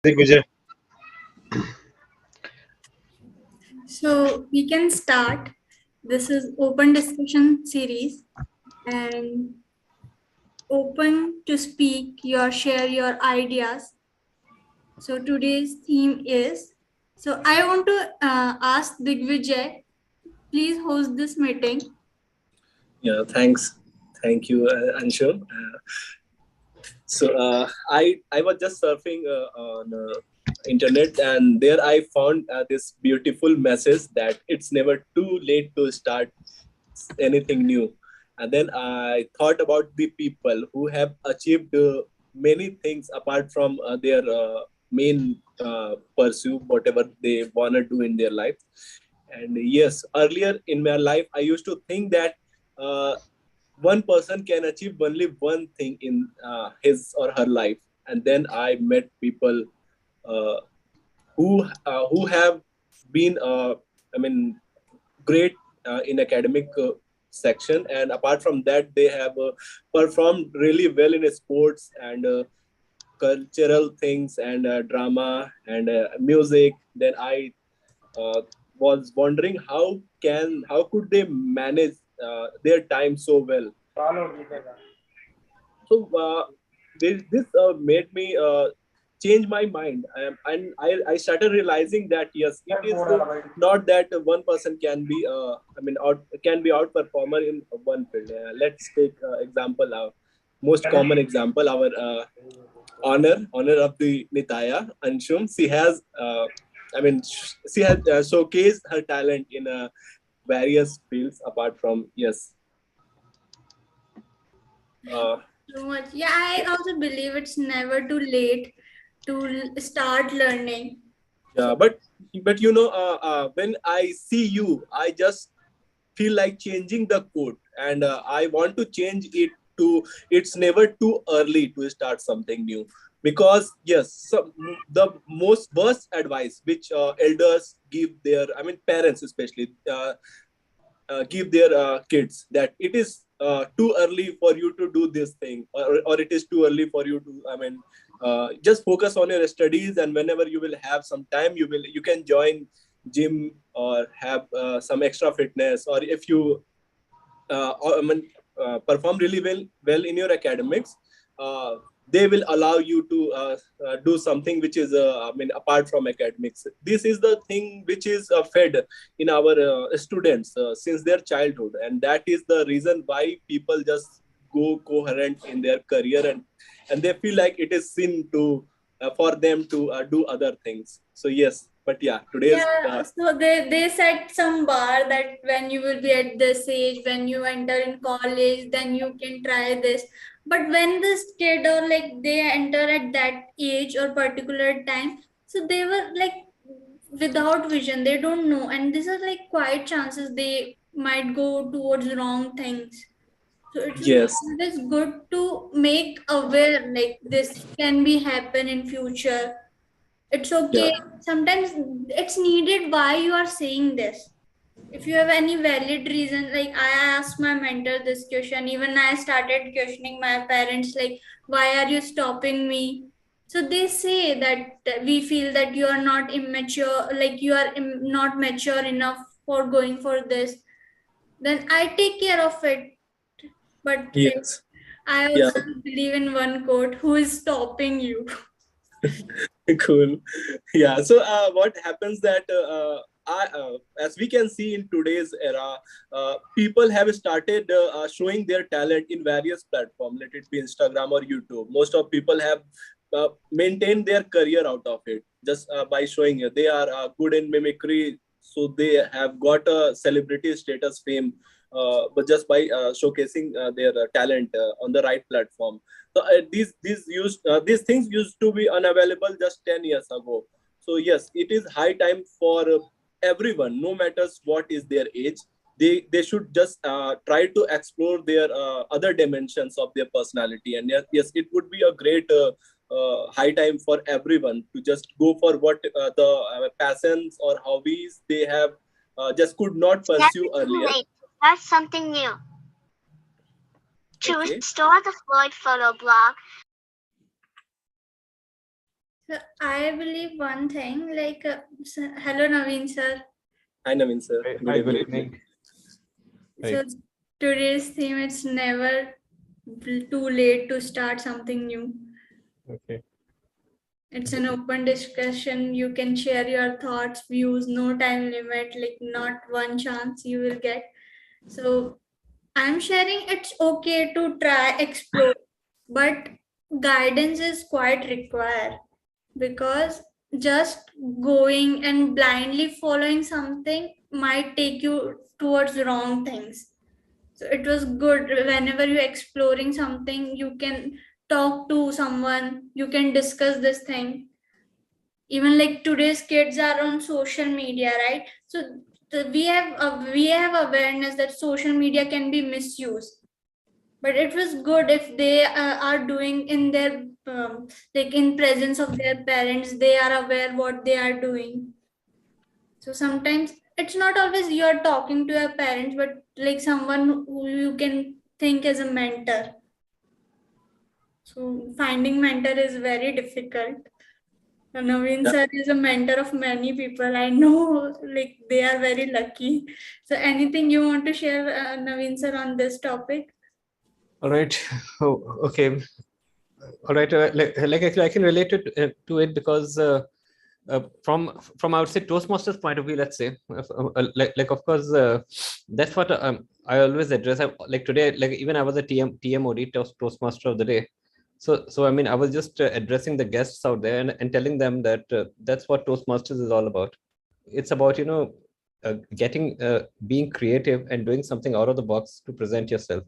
Digvijay. So we can start. This is open discussion series and open to speak your share your ideas. So today's theme is I want to ask Digvijay, please host this meeting. Yeah, thanks. Thank you, Anshul. I was just surfing on internet, and there I found this beautiful message that it's never too late to start anything new. And then I thought about the people who have achieved many things apart from their main pursue, whatever they wanna do in their life. And yes, earlier in my life, I used to think that uh, one person can achieve only one thing in his or her life. And then I met people uh, who have been I mean great in academic section, and apart from that they have performed really well in sports and cultural things and drama and music. Then I uh, was wondering how could they manage their time so well. So this made me change my mind, and I started realizing that yes, it is not that one person can be can be outperformer in one field. Let's take example, our most common example, our honor of the Nitaya Anshum. She has she has showcased her talent in various fields apart from yes. Uh, So much. Yeah, I also believe it's never too late to start learning. Yeah, So but when I see you, I just feel like changing the code, and I want to change it to it's never too early to start something new. Because yes, the most worst advice which elders give their, I mean parents especially, give their kids, that it is too early for you to do this thing, or it is too early for you to, just focus on your studies, and whenever you will have some time, you can join gym or have some extra fitness, or if you perform really well in your academics, uh, they will allow you to do something which is apart from academics. This is the thing which is fed in our students since their childhood, and that is the reason why people just go coherent in their career, and they feel like it is sin to for them to do other things. So yes, but yeah, today's yeah, so they set some bar that when you will be at this age, when you enter in college, then you can try this. But when this kid or like they enter at that age or particular time, so they were like without vision, they don't know, and this is like quite chances they might go towards wrong things. So it's yes. always good to make aware like this can be happen in future. It's Yeah. okay. Sometimes it's needed why you are saying this. If you have any valid reason, like I asked my mentor this question, even I started questioning my parents, like, why are you stopping me? So they say that we feel that you are not immature, like you are not mature enough for going for this. Then I take care of it. But like, Yes. I Yeah. also believe in one quote, who is stopping you? Cool. Yeah. So what happens that as we can see in today's era, people have started showing their talent in various platforms, let it be Instagram or YouTube. Most of people have maintained their career out of it just by showing it. They are good in mimicry, so they have got a celebrity status, fame, but just by showcasing their talent on the right platform. So these things used to be unavailable just 10 years ago. So yes, it is high time for everyone, no matters what is their age. They should just try to explore their other dimensions of their personality. And yes, it would be a great high time for everyone to just go for what the passions or hobbies they have just could not pursue Never too earlier. late. That's something new. To Okay. restore the Floyd photo blog, So I believe one thing, like, hello Naveen sir. Hi, Naveen sir. Hi, Good good evening. evening. Hi. So today's theme, it's never too late to start something new. Okay. It's an open discussion. You can share your thoughts, views, no time limit, like not one chance you will get. So I'm sharing it's okay to try, explore, but guidance is quite required, because just going and blindly following something might take you towards wrong things. So it was good whenever you're exploring something, you can talk to someone, you can discuss this thing. Even like today's kids are on social media, right? So we have awareness that social media can be misused, but it was good if they are doing in their like in presence of their parents, they are aware what they are doing. So sometimes it's not always you're talking to your parents, but like someone who you can think as a mentor. So finding mentor is very difficult. Naveen Yeah. sir is a mentor of many people. I know, like they are very lucky. So anything you want to share, Naveen sir, on this topic? All right. Oh, okay. All right. Like actually, I can relate it to it because from I would say Toastmasters point of view, let's say, like of course, that's what I always address. Like today, like even I was a TMOD Toastmaster of the day. So I mean, I was just addressing the guests out there and telling them that that's what Toastmasters is all about. It's about getting being creative and doing something out of the box to present yourself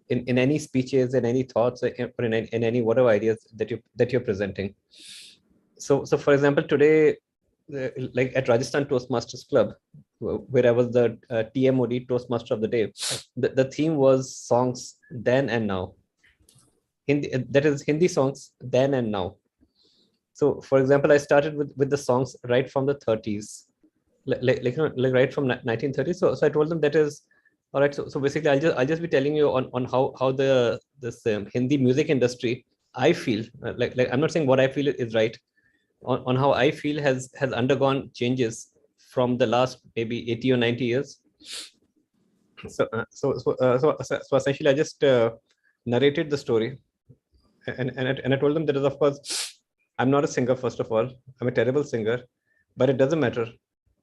in any speeches and any thoughts or in any whatever ideas that you're presenting. So for example, today, like at Rajasthan Toastmasters Club, where I was the TMOD Toastmaster of the day, the theme was songs then and now. Hindi, that is Hindi songs then and now. So for example, I started with the songs right from the 30s, like right from 1930. So I told them that is all right. So basically, I'll just be telling you on how this Hindi music industry, I feel like I'm not saying what I feel is right, on how I feel has undergone changes from the last maybe 80 or 90 years. So essentially, I just narrated the story, and I told them that is, of course, I'm not a singer. First of all, I'm a terrible singer, but it doesn't matter.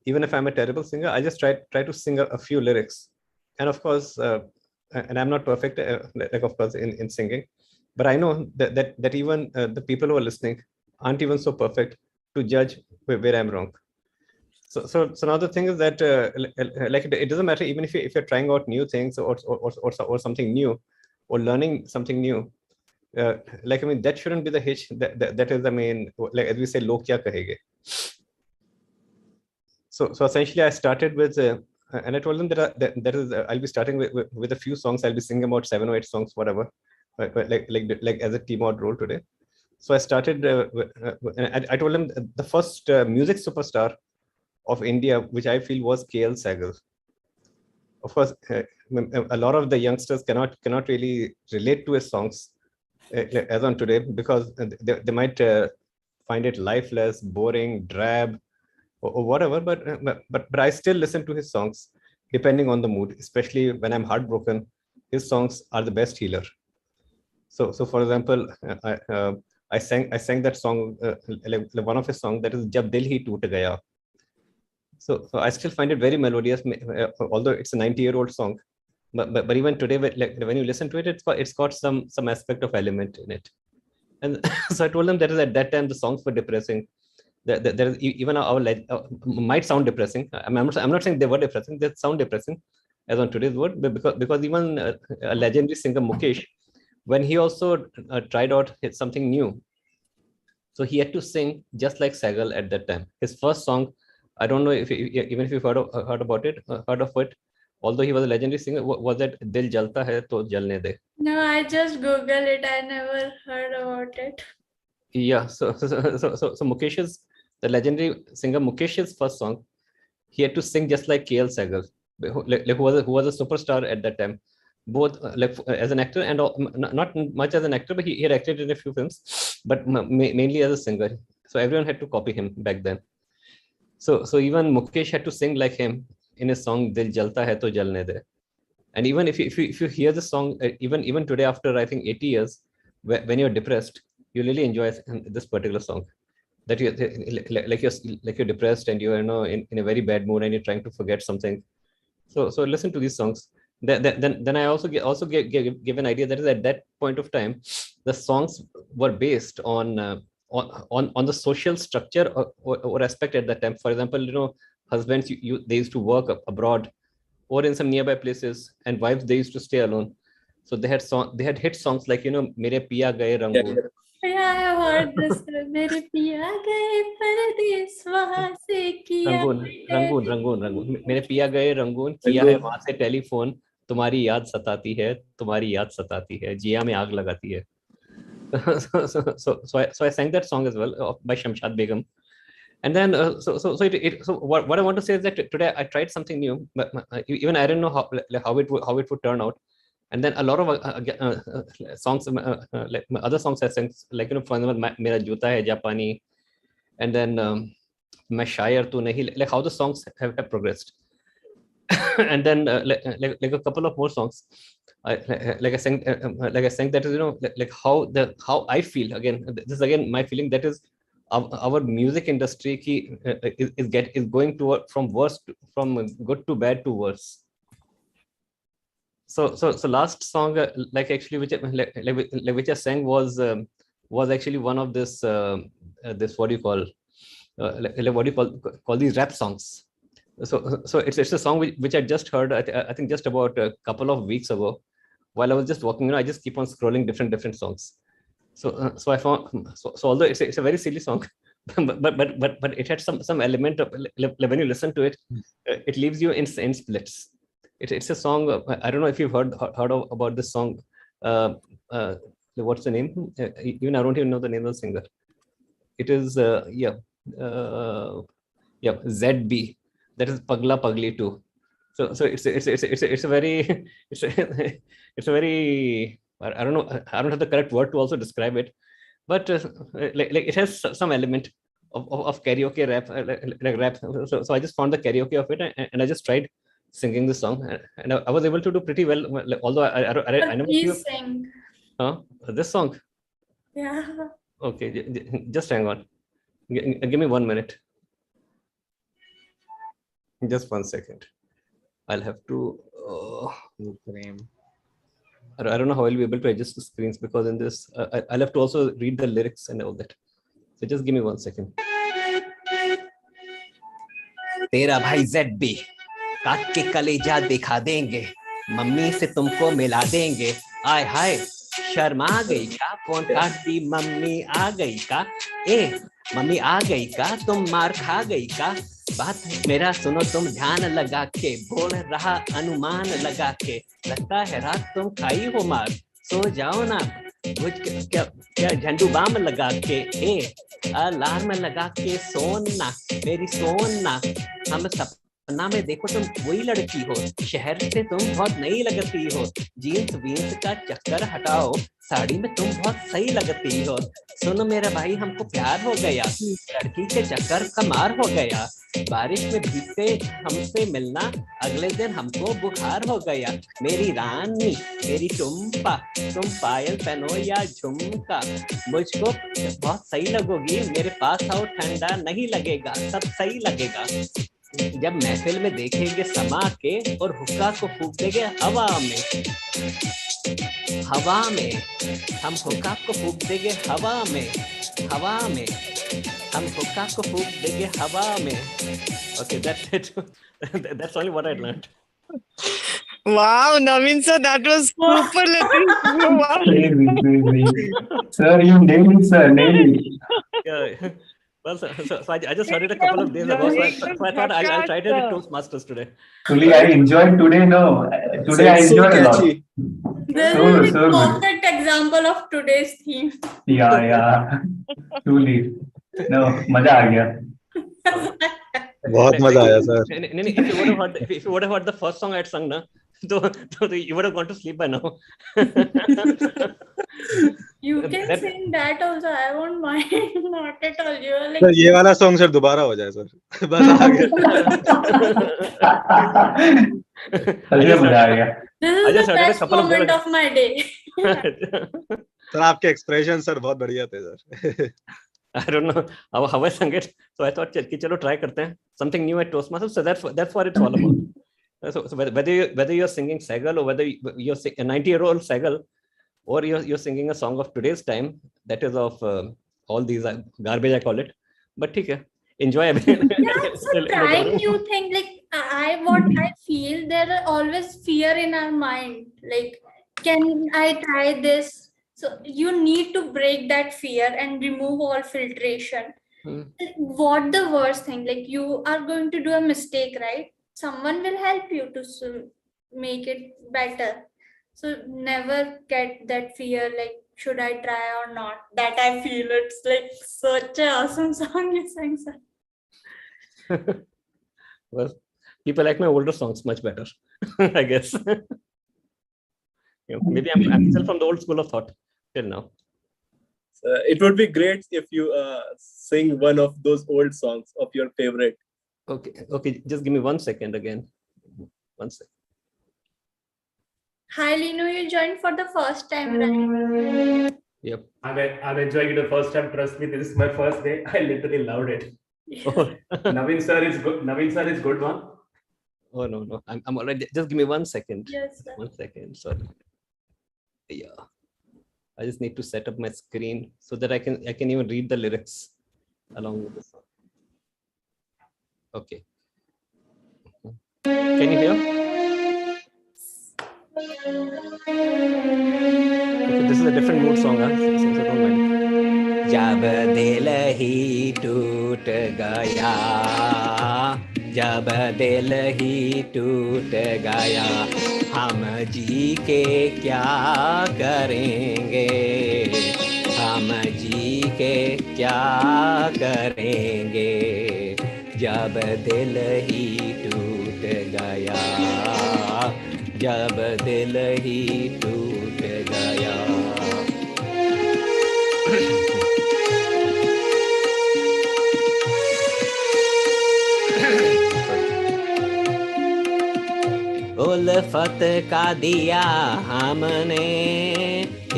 Even if I'm a terrible singer, I just try to sing a few lyrics, and of course, and I'm not perfect, like of course in singing, but I know that even the people who are listening aren't even so perfect to judge where I'm wrong. So now the thing is that like it doesn't matter even if you're trying out new things or something new or learning something new. Like I mean that shouldn't be the hitch. That is, I mean, like as we say, log kya kahenge. So essentially, I started with, and I told them that is I'll be starting with a few songs. I'll be singing about 7 or 8 songs, whatever, like as a team out role today. So I started. And I told them the first music superstar of India, which I feel was KL Sehgal. Of course, a lot of the youngsters cannot really relate to his songs as on today because they might find it lifeless, boring, drab, or whatever. But I still listen to his songs depending on the mood, especially when I'm heartbroken. His songs are the best healer. So for example, I sang that song, like one of his songs, that is Jab Dil Hi Toot Gaya. So I still find it very melodious, although it's a 90-year-old song. But even today, like when you listen to it, it's got some aspect of element in it. And so I told them that is at that time the songs were depressing. There is even our might sound depressing. I'm not saying they were depressing. They sound depressing as on today's word, but because even a legendary singer Mukesh, when he also tried out something new, so he had to sing just like Sehgal at that time. His first song, I don't know if even if you've heard about it, heard of it, although he was a legendary singer, was that Dil Jalta Hai To Jalne De. No, I just Google it. I never heard about it. Yeah, so Mukesh's, the legendary singer Mukesh's first song, he had to sing just like KL Sehgal, who was a superstar at that time. both as an actor and not much as an actor, but he had acted in a few films, but mainly as a singer. So everyone had to copy him back then. So even Mukesh had to sing like him in his song Dil Jalta Hai To Jalne De. And even if you hear the song, even today after I think 80 years, when you're depressed, you really enjoy this particular song. That you you're depressed and you're in a very bad mood and you're trying to forget something. So listen to these songs. Then I also give an idea that is at that point of time, the songs were based on the social structure or aspect at that time. For example, husbands they used to work abroad or in some nearby places, and wives they used to stay alone. So they had hit songs like Mere Piya Gaye Rangoon. Yeah, I heard this. Mere piya gaye pardees wahan se kiya Rangoon मेरे पिया गए Rangoon किया है वहां से telephone तुम्हारी याद सताती है जिया में आग लगाती है. So I sang that song as well by Shamshad Begum. And then what I want to say is that today I tried something new, but even I didn't know how it would turn out. And then a lot of songs, like other songs I sang, like for example, Mera Juta Hai Japani, and then Main Shayar Tu Nahi, like how the songs have progressed. And then like a couple of more songs, like I sang that is like how I feel. Again, this is again my feeling, that is our music industry is going toward from good to bad to worse. So last song actually which I sang was actually one of this what do you call these rap songs. So it's a song which I just heard I think just about a couple of weeks ago while I was just walking. I just keep on scrolling different songs. So I found although it's a very silly song, but it had some element of, when you listen to it, it leaves you in splits. It's a song. I don't know if you've heard about this song. What's the name? Even I don't even know the name of the singer. It is ZB. That is Pagla Pagli too. So it's a very I don't know. I don't have the correct word to also describe it, but like it has some element of karaoke rap, like rap. So I just found the karaoke of it, and I just tried singing the song, and I was able to do pretty well. Although I never sing. This song. Yeah. Okay, just hang on. Give me 1 minute. Just 1 second. I'll have to. I don't know how I'll be able to adjust the screens, because in this, I'll have to also read the lyrics and all that. So just give me 1 second. तेरा भाई ZB काट के कलेजा दिखा देंगे, mummy से तुमको मिला देंगे. आय हाय शर्मा गई का, फोन काट दी मम्मी आ गई का. मम्मी आ गई का, तुम मार खा गई का. बात मेरा सुनो तुम ध्यान लगा के, बोल रहा अनुमान लगा के. लगता है रात तुम खाई हो मार, सो जाओ ना क्या झंडू बाम लगा के. अलार्म लगा के सोना मेरी सोना. हम सपना में देखो तुम वही लड़की हो, शहर से तुम बहुत नई लगती हो. जीन्स वीन्स का चक्कर हटाओ, साड़ी में तुम बहुत सही लगती हो. सुनो मेरा भाई हमको प्यार हो गया, लड़की के चक्कर का मार हो गया. बारिश में भीगते हमसे मिलना, अगले दिन हमको बुखार हो गया. मेरी रानी मेरी टुम्पा, तुम पायल पहनो या झुमका. मुझको बहुत सही लगोगी, मेरे पास आओ ठंडा नहीं लगेगा, सब सही लगेगा. जब महफिल में देखेंगे समा के, और हुक्का को फूंक देंगे हवा में. हवा में हम हुक्का को फूंक देंगे, हवा में हम हुक्का को फूंक देंगे हवा में. Okay, that's it. That's only what I learned. Wow, Naveen sir, that was superlative. Wow. Crazy. Sir, you nailed it, sir. Nailed it. Yeah. Well, so I just heard it a couple of days ago, so I thought I'll try it at Toastmasters today. Truly, I enjoyed today. No, today I enjoyed a lot. This is the perfect example of today's theme. Yeah. Truly. No, मजा आ गया. बहुत मजा आया sir. If you would have heard the first song I had sung, so you would have gone to sleep by now. You can That- sing that also. I won't mind. Not at all. You are sir like. ये वाला song sir दोबारा हो जाए sir बस आ गया सच में मजा आ गया This I is just the heard it a best couple of moment days of my day. Sir आपके एक्सप्रेशन सर बहुत बढ़िया थे sir I don't know how I sang it. So I thought कि चलो try करते हैं something new at Toastmasters. So that's what it's all about. So whether you're singing Segal or whether you're a 90-year-old Segal or you're singing a song of today's time that is of all these garbage I call it. But ठीक है, enjoy a bit. Yeah, so trying new thing. Like what I feel, there are always fear in our mind. Like, can I try this? So you need to break that fear and remove all filtration. What the worst thing? Like, you are going to do a mistake, right? Someone will help you to make it better. So never get that fear. Like, should I try or not? That I feel it's like such an awesome song you sang, sir. Well, people like my older songs much better, I guess. Maybe I'm still from the old school of thought till now. It would be great if you sing one of those old songs of your favorite. Okay, just give me 1 second again. 1 second. Hi, Lino, you joined for the first time, right? Yep. I'm enjoying it the first time. Trust me, this is my first day. I literally loved it. Oh, Naveen sir is good. Naveen sir is good one. oh no. I'm already. Just give me 1 second. Yes, sir. 1 second. Sorry. Yeah. I just need to set up my screen so that I can even read the lyrics along with the song. Okay. Can you hear? Okay, this is a different mood song, huh? So don't mind. जब दिल ही टूट गया, जब दिल ही टूट गया, हम जी के क्या करेंगे, हम जी के क्या करेंगे, जब दिल ही टूट गया, जब दिल ही टूट गया. उल्फत का दिया हमने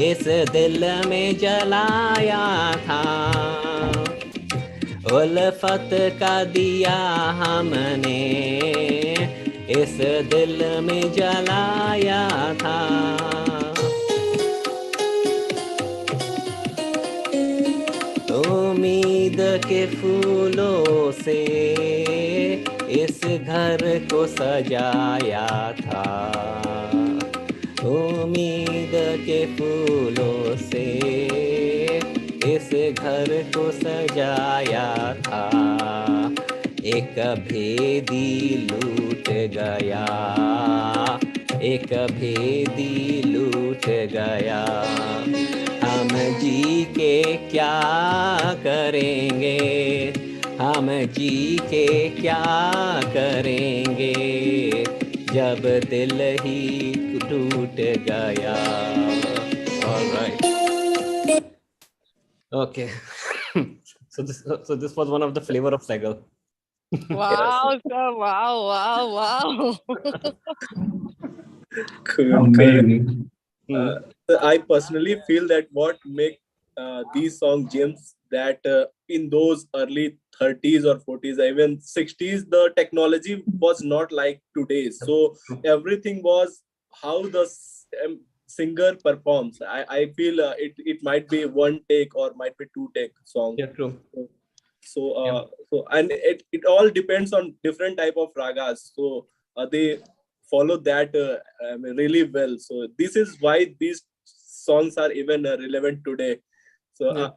इस दिल में जलाया था, उल्फत का दिया हमने इस दिल में जलाया था. उम्मीद के फूलों से इस घर को सजाया था, उम्मीद के फूलों से इस घर को सजाया था. एक भेदी लूट गया, एक भेदी लूट गया, हम जी के क्या करेंगे, हम जी के क्या करेंगे, जब दिल ही टूट गया. All right. Okay. So this was one of the flavor of Segal. Wow, sir. Wow. Amazing. I personally feel that what make these songs gems, that in those early 30s or 40s, even 60s, the technology was not like today. So everything was how the singer performs. I feel it might be one take or might be two take song. Yeah, true. So and it all depends on different type of ragas. So they follow that really well. So this is why these songs are even relevant today. So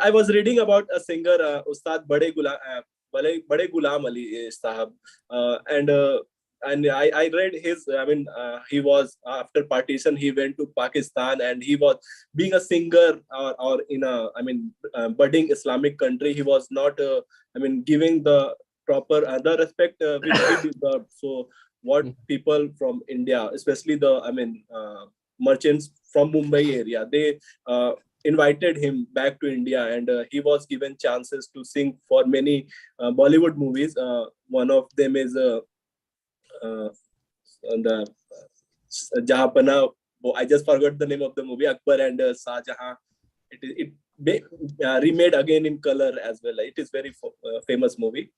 I was reading about a singer, Ustad Bade Ghulam Ali Sahab, and I read his. He was after partition. He went to Pakistan, and he was being a singer or in a budding Islamic country. He was not giving the proper respect which he deserved. So what people from India, especially merchants from Mumbai area, they invited him back to India, and he was given chances to sing for many Bollywood movies. One of them is the Jahapana. I just forgot the name of the movie. Akbar and Shah Jahan. Remade again in color as well. It is very famous movie.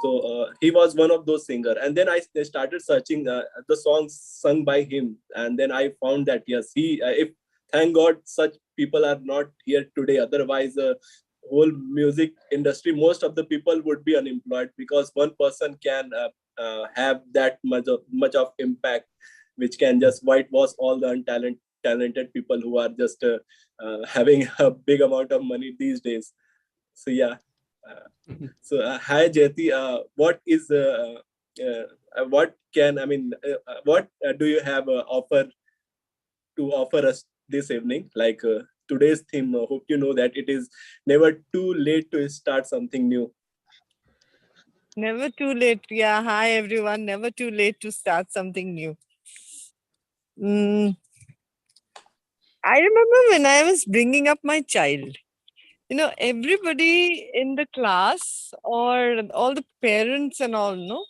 So he was one of those singer, and then I started searching the songs sung by him, and then I found that yes, if thank God such people are not here today. Otherwise, whole music industry, most of the people would be unemployed, because one person can have that much of impact, which can just whitewash all the talented people who are just having a big amount of money these days. So yeah. Hi Jyoti, what do you have offer to offer us this evening? Like today's theme, hope you know that it is never too late to start something new. Never too late. Yeah. Hi, everyone. Never too late to start something new. I remember when I was bringing up my child, everybody in the class or all the parents and all, no,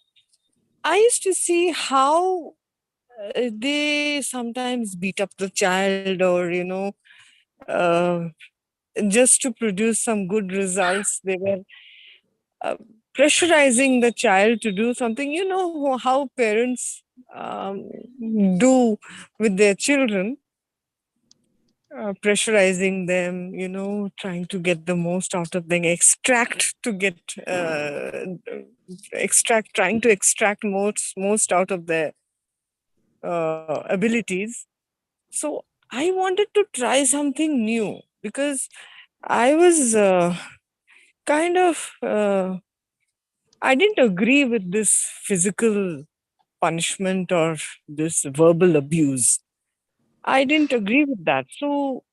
I used to see how they sometimes beat up the child, or, uh, just to produce some good results, they were pressurizing the child to do something. You know how parents do with their children, pressurizing them, trying to get the most out of them, trying to extract most out of their abilities. So I wanted to try something new, because I was kind of, I didn't agree with this physical punishment or this verbal abuse. I didn't agree with that. So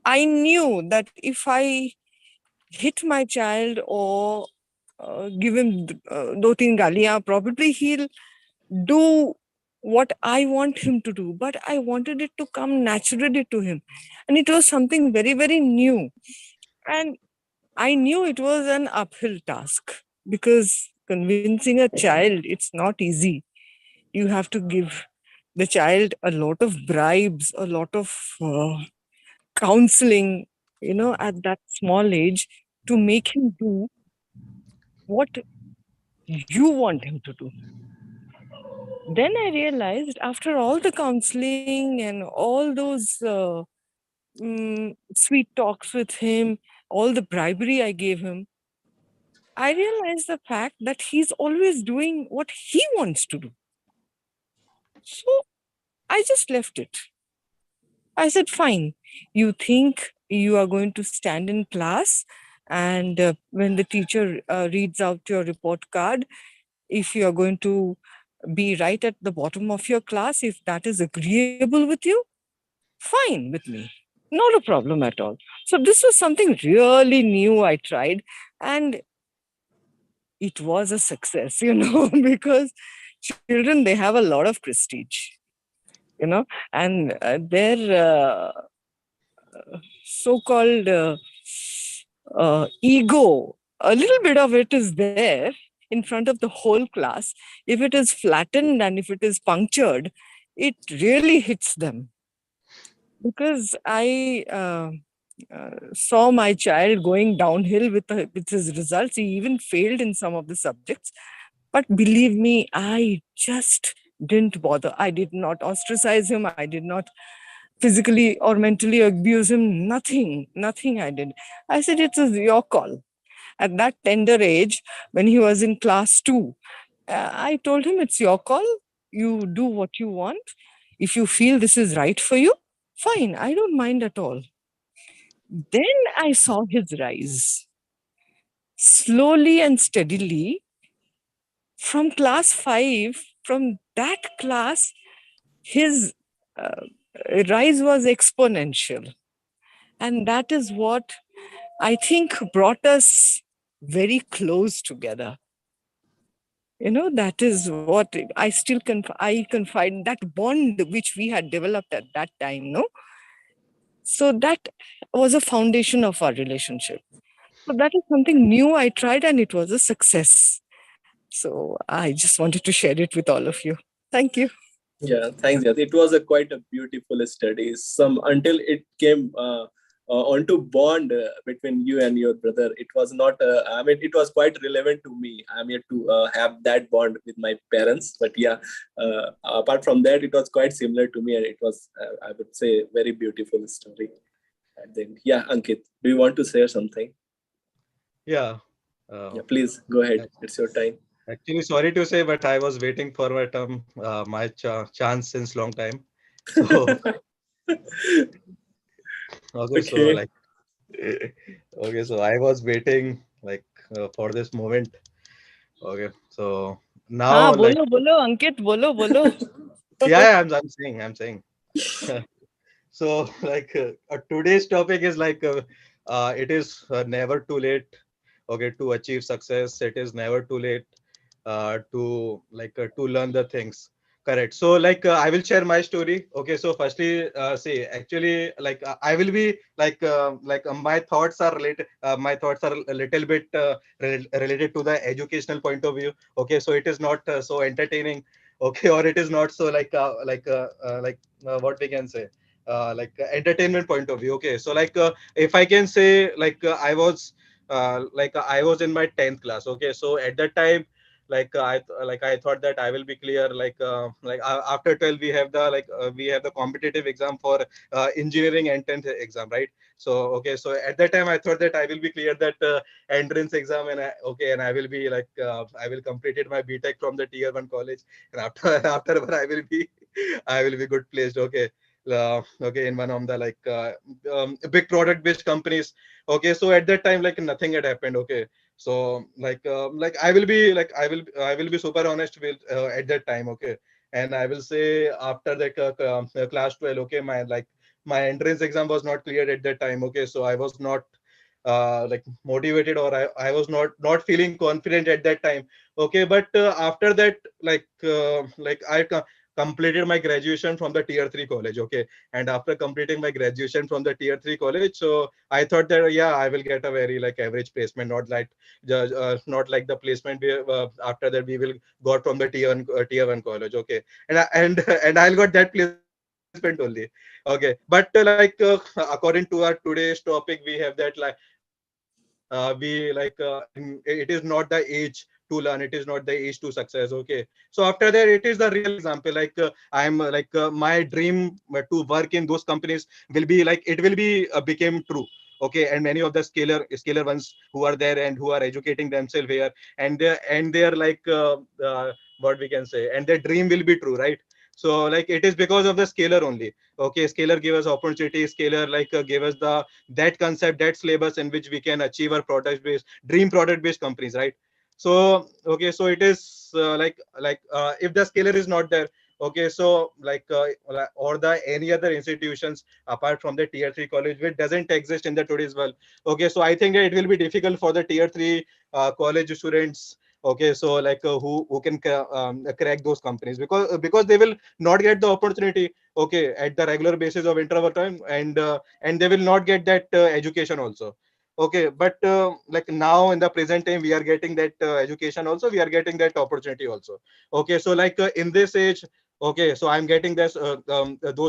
I knew that if I hit my child or give him do teen galiyan, probably he'll do what I want him to do. But I wanted it to come naturally to him. And it was something very, very new. And I knew it was an uphill task, because convincing a child, it's not easy. You have to give the child a lot of bribes, a lot of counseling, at that small age, to make him do what you want him to do. Then I realized, after all the counseling and all those sweet talks with him, all the bribery I gave him, I realized the fact that he's always doing what he wants to do. So I just left it. I said, fine, you think you are going to stand in class, and when the teacher reads out your report card, if you are going to be right at the bottom of your class, if that is agreeable with you, fine with me. Not a problem at all. So this was something really new I tried, and it was a success, because children, they have a lot of prestige, and their so-called ego, a little bit of it is there in front of the whole class. If it is flattened and if it is punctured, it really hits them. Because I saw my child going downhill with his results. He even failed in some of the subjects. But believe me, I just didn't bother. I did not ostracize him. I did not physically or mentally abuse him. Nothing I did. I said, it is your call. At that tender age, when he was in class 2, I told him, it's your call. You do what you want. If you feel this is right for you, fine, I don't mind at all. Then I saw his rise. Slowly and steadily, from class 5, from that class, his rise was exponential. And that is what I think brought us very close together. That is what I still I confide that bond which we had developed at that time, no? So that was a foundation of our relationship. So that is something new I tried and it was a success. So I just wanted to share it with all of you. Thank you. Yeah, thanks. Yes, it was a quite a beautiful study. Some until it came onto bond between you and your brother. It was not. I mean, it was quite relevant to me. I'm yet to have that bond with my parents. But yeah, apart from that, it was quite similar to me, and it was, I would say, very beautiful story. And then, yeah, Ankit, do you want to say something? Yeah. Yeah, please go ahead. It's your time. Actually, sorry to say, but I was waiting for my term, my chance since long time. So okay, so Okay. like okay, so I was waiting like for this moment. Okay, so हाँ now like बोलो बोलो अंकित बोलो बोलो yeah, I'm saying. So like today's topic is like it is never too late, okay, to achieve success. It is never too late to learn the things. Correct. So like I will share my story. Okay. So firstly, see, actually, like I will be my thoughts are related. My thoughts are a little bit related to the educational point of view. Okay. So it is not so entertaining. Okay, or it is not so what we can say, entertainment point of view. Okay, so like if I can say, I was in my 10th class. Okay, so at that time, I thought that I will be clear. After 12, we have the competitive exam for engineering entrance exam, right? So okay, so at that time I thought that I will be clear that entrance exam, and I will be I will completed my BTech from the tier 1 college, and after afterward I will be good placed. Okay. Okay, in one of the big product based companies. Okay, so at that time, like nothing had happened. Okay, so I will be I will be super honest with at that time. Okay, and I will say after the class 12. Okay, my entrance exam was not cleared at that time. Okay, so I was not motivated, or I was not feeling confident at that time. Okay, but after that, completed my graduation from the tier 3 college. Okay, and after completing my graduation from the tier 3 college, so I thought that yeah, I will get a very like average placement, not like the placement after that we will got from the tier 1 college. Okay, and I'll got that placement only. Okay, but according to our today's topic, we have that it is not the age to learn, it is not the age to success. Okay, so after that it is the real example. My dream to work in those companies will be like it will be became true. Okay, and many of the scalar ones who are there and who are educating themselves here, and they're what we can say, and their dream will be true, right? So like it is because of the scalar only. Okay, scalar give us opportunity, scalar give us the that concept, that syllabus in which we can achieve our product based dream product based companies, right? So okay, so it is if the scalar is not there, okay, so or the any other institutions apart from the tier 3 college which doesn't exist in the today's world. Okay, so I think that it will be difficult for the tier 3 college students. Okay, so who can crack those companies, because they will not get the opportunity, okay, at the regular basis of interval time, and they will not get that education also. Okay, but like now in the present time we are getting that education also, we are getting that opportunity also. Okay, so in this age, okay, so I'm getting those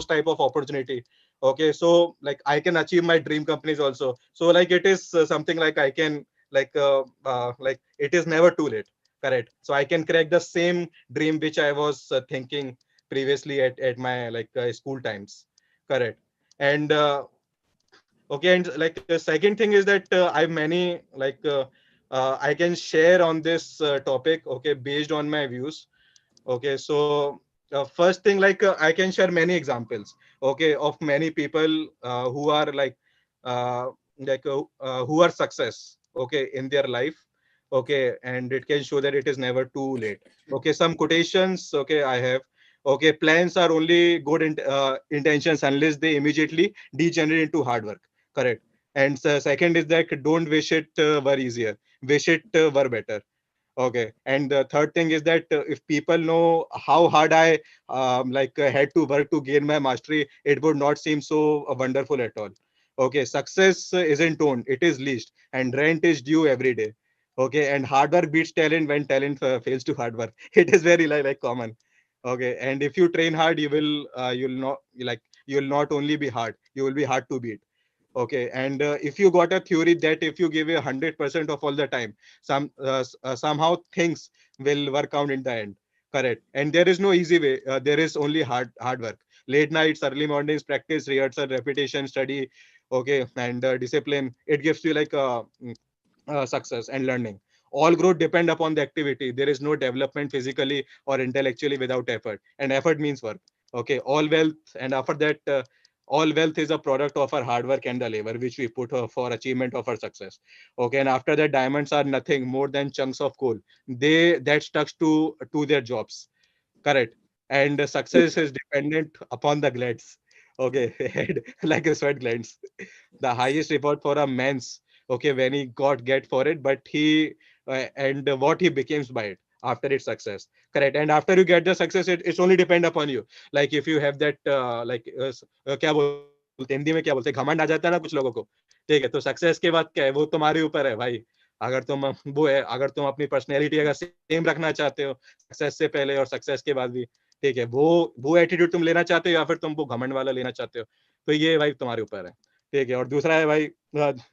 type of opportunity. Okay, so like I can achieve my dream companies also. So like it is something like I can it is never too late. Correct. So I can crack the same dream which I was thinking previously at my school times. Correct. And okay, and like the second thing is that I have many I can share on this topic, okay, based on my views. Okay, so first thing, I can share many examples, okay, of many people who are who are success, okay, in their life. Okay, and it can show that it is never too late. Okay, some quotations, okay, I have. Okay, plans are only good intentions unless they immediately degenerate into hard work. Correct. And second is that don't wish it were easier, wish it were better. Okay, and the third thing is that if people know how hard I had to work to gain my mastery, it would not seem so wonderful at all. Okay, success isn't owned, it is leased, and rent is due every day. Okay, and hard work beats talent when talent fails to hard work. It is very like common. Okay, and if you train hard, you'll not only be hard, you will be hard to beat. Okay, and if you got a theory that if you give a 100% of all the time, somehow things will work out in the end. Correct. And there is no easy way. There is only hard work. Late nights, early mornings, practice, rehearsal, repetition, study. Okay, and discipline. It gives you like success and learning. All growth depend upon the activity. There is no development physically or intellectually without effort, and effort means work. Okay, all wealth, and after that, all wealth is a product of our hard work and the labor which we put for achievement of our success. Okay, and after that, diamonds are nothing more than chunks of coal. They that stuck to their jobs. Correct. And success is dependent upon the glands. Okay, like a sweat glands. The highest reward for a man's, okay, when he got get for it, but he and what he becomes by it after its success. Correct. And after you get the success, it's only depend upon you. Like if you have that क्या बोलते हैं, हिंदी में क्या बोलते हैं, घमंड आ जाता है ना कुछ लोगों को. ठीक है, तो सक्सेस के बाद क्या है, वो तुम्हारे ऊपर है भाई. अगर तुम वो है, अगर तुम अपनी पर्सनैलिटी अगर सेम रखना चाहते हो सक्सेस से पहले और सक्सेस के बाद भी, ठीक है, वो एटीट्यूड तुम लेना चाहते हो या फिर तुम वो घमंड वाला लेना चाहते हो, तो ये भाई तुम्हारे ऊपर है. ठीक है, और दूसरा है भाई,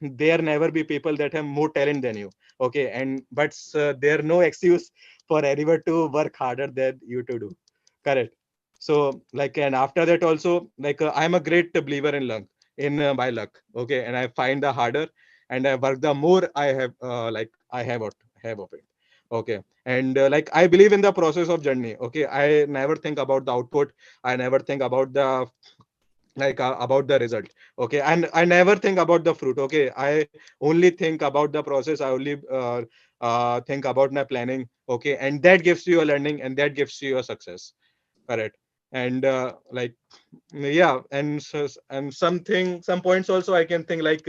there never be people that have more talent than you. Okay, and but there no excuse for anyone to work harder than you to do. Correct. So like, and after that also, like I'm a great believer in luck, in my luck. Okay, and I find the harder and I work the more I have I have of it. Okay, and like I believe in the process of journey. Okay, I never think about the output. I never think about the about the result. Okay, and I never think about the fruit. Okay, I only think about the process. I only think about my planning. Okay, and that gives you a learning and that gives you a success. Correct. And yeah, and and some points also I can think like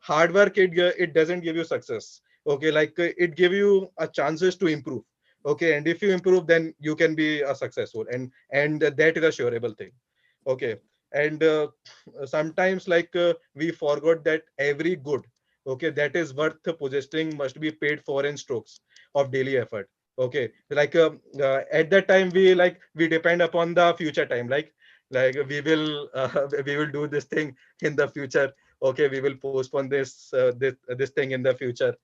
hard work, it doesn't give you success. Okay, like it give you a chances to improve. Okay, and if you improve, then you can be a successful, and that is a sureable thing. Okay, and sometimes we forgot that every good, okay, that is worth possessing must be paid for in strokes of daily effort. Okay, at that time we depend upon the future time, like we will do this thing in the future. Okay, we will postpone this thing in the future.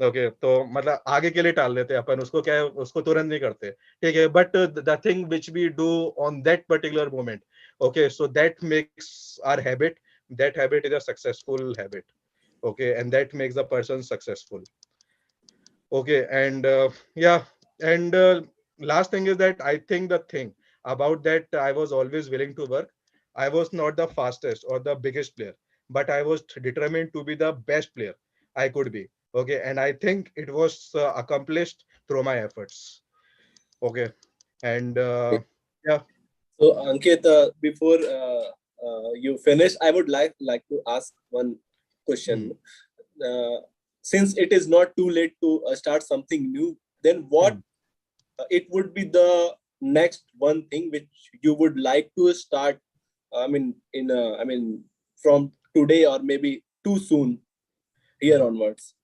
Okay, तो मतलब आगे के लिए टाल देते हैं अपन, उसको क्या है, उसको तुरंत नहीं करते. ठीक है, but the thing which we do on that particular moment, okay, so that makes our habit, that habit is a successful habit. Okay, and that makes the person successful. Okay, and yeah, and last thing is that I think the thing about that, I was always willing to work. I was not the fastest or the biggest player, but I was determined to be the best player I could be. Okay, and I think it was accomplished through my efforts. Okay, and yeah. So Ankit, before you finish, I would like to ask one question. Since it is not too late to start something new, then what it would be the next one thing which you would like to start? I mean, from today or maybe too soon, here onwards.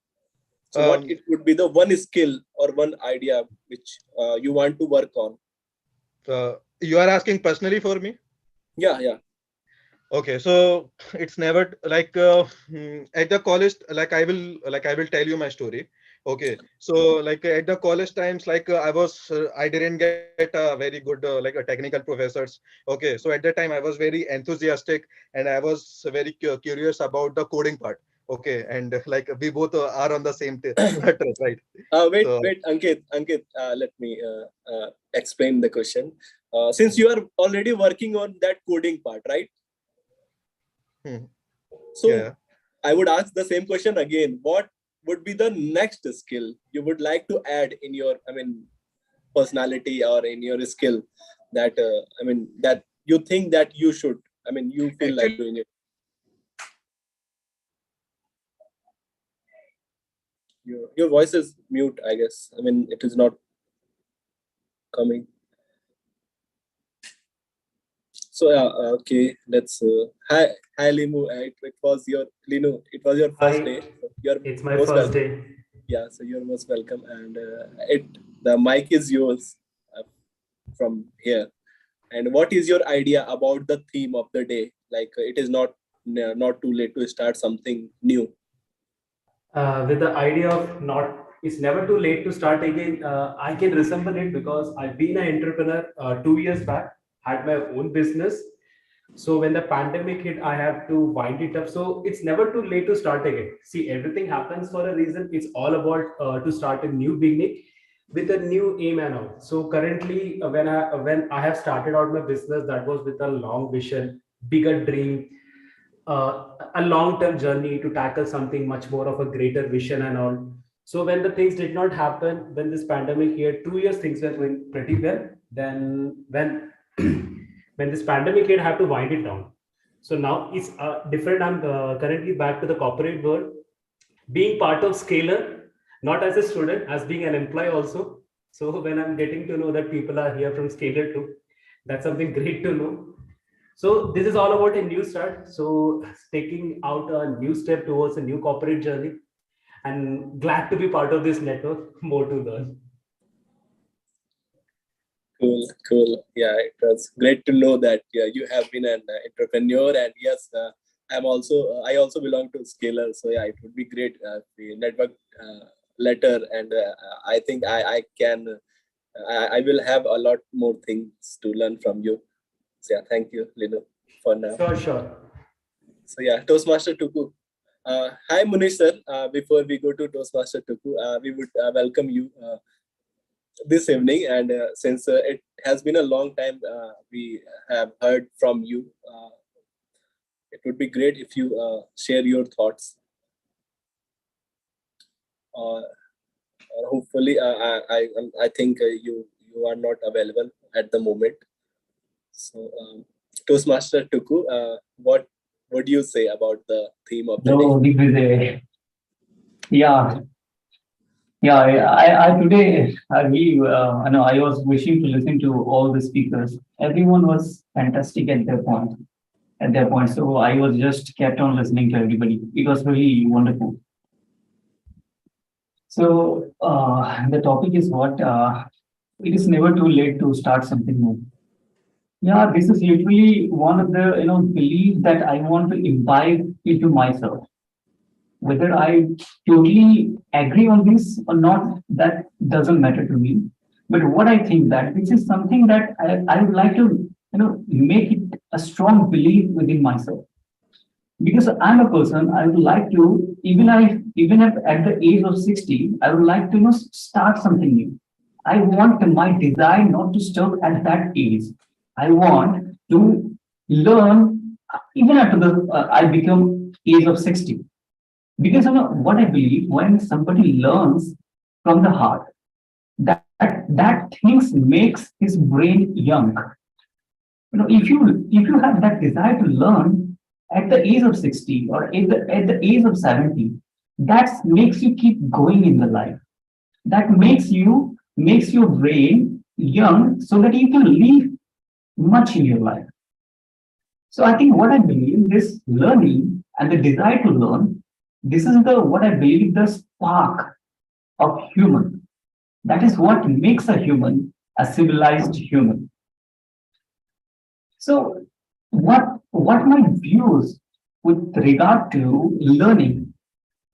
So what it would be the one skill or one idea which you want to work on? You are asking personally for me? Yeah. Okay, so it's never like at the college, I will tell you my story. Okay, so like at the college times, I didn't get a very good a technical professors. Okay, so at that time I was very enthusiastic and I was very curious about the coding part. Okay, and we both are on the same track, right? Wait, Ankit, let me explain the question. Since you are already working on that coding part, right? So yeah. I would ask the same question again. What would be the next skill you would like to add in your, personality or in your skill that, that you think that you should, you feel like doing it? Your voice is mute, I guess. I mean, it is not coming. So yeah, okay. Let's. Hi, Limu. It was your Linu. It was your first Hi, day. You're it's my most first welcome. day. Yeah, so you're most welcome, and the mic is yours from here. And what is your idea about the theme of the day? Like it is not too late to start something new. With the idea of not, it's never too late to start again. I can resemble it because I've been an entrepreneur 2 years back, had my own business. So when the pandemic hit, I have to wind it up. So it's never too late to start again. See, everything happens for a reason. It's all about to start a new beginning with a new aim and all. So currently, when I have started out my business, that was with a long vision, bigger dream, a long-term journey to tackle something much more of a greater vision and all. So when the things did not happen, when this pandemic hit, 2 years things were going pretty well. Then when when this pandemic hit, I have to wind it down. So now it's different. I'm currently back to the corporate world, being part of Scalar, not as a student, as being an employee also. So when I'm getting to know that people are here from Scalar too, that's something great to know. So this is all about a new start. So taking out a new step towards a new corporate journey, and glad to be part of this network. More to learn. Cool. Yeah, it was great to know that you have been an entrepreneur, and yes, I also belong to Scalar. So yeah, it would be great the network letter, and I think I can I will have a lot more things to learn from you. So yeah, thank you, Linu, for now. Sure. So yeah, Toastmaster Tuku. Hi, Munish sir. Before we go to Toastmaster Tuku, we would welcome you this evening. And since it has been a long time we have heard from you, it would be great if you share your thoughts. Hopefully, I think you are not available at the moment. So, Toastmaster Tuku, what would you say about the theme of the day? Yeah, I today I really, I was wishing to listen to all the speakers. Everyone was fantastic at their point. So I was just kept on listening to everybody. It was really wonderful. So the topic is what it is never too late to start something new. Yeah, this is literally one of the belief that I want to imbibe into myself. Whether I totally agree on this or not, that doesn't matter to me. But what I think that this is something that I would like to make it a strong belief within myself. Because I'm a person, I would like to, even if at the age of 60, I would like to start something new. I want my desire not to stop at that age. I want to learn even after I become age of 60. Because what I believe, when somebody learns from the heart, that things makes his brain young. If you have that desire to learn at the age of 60 or at the age of 70, that makes you keep going in the life. That makes your brain young so that you can live much in your life. So I think what I believe, this learning and the desire to learn, this is what I believe the spark of human. That is what makes a human a civilized human. So what my views with regard to learning,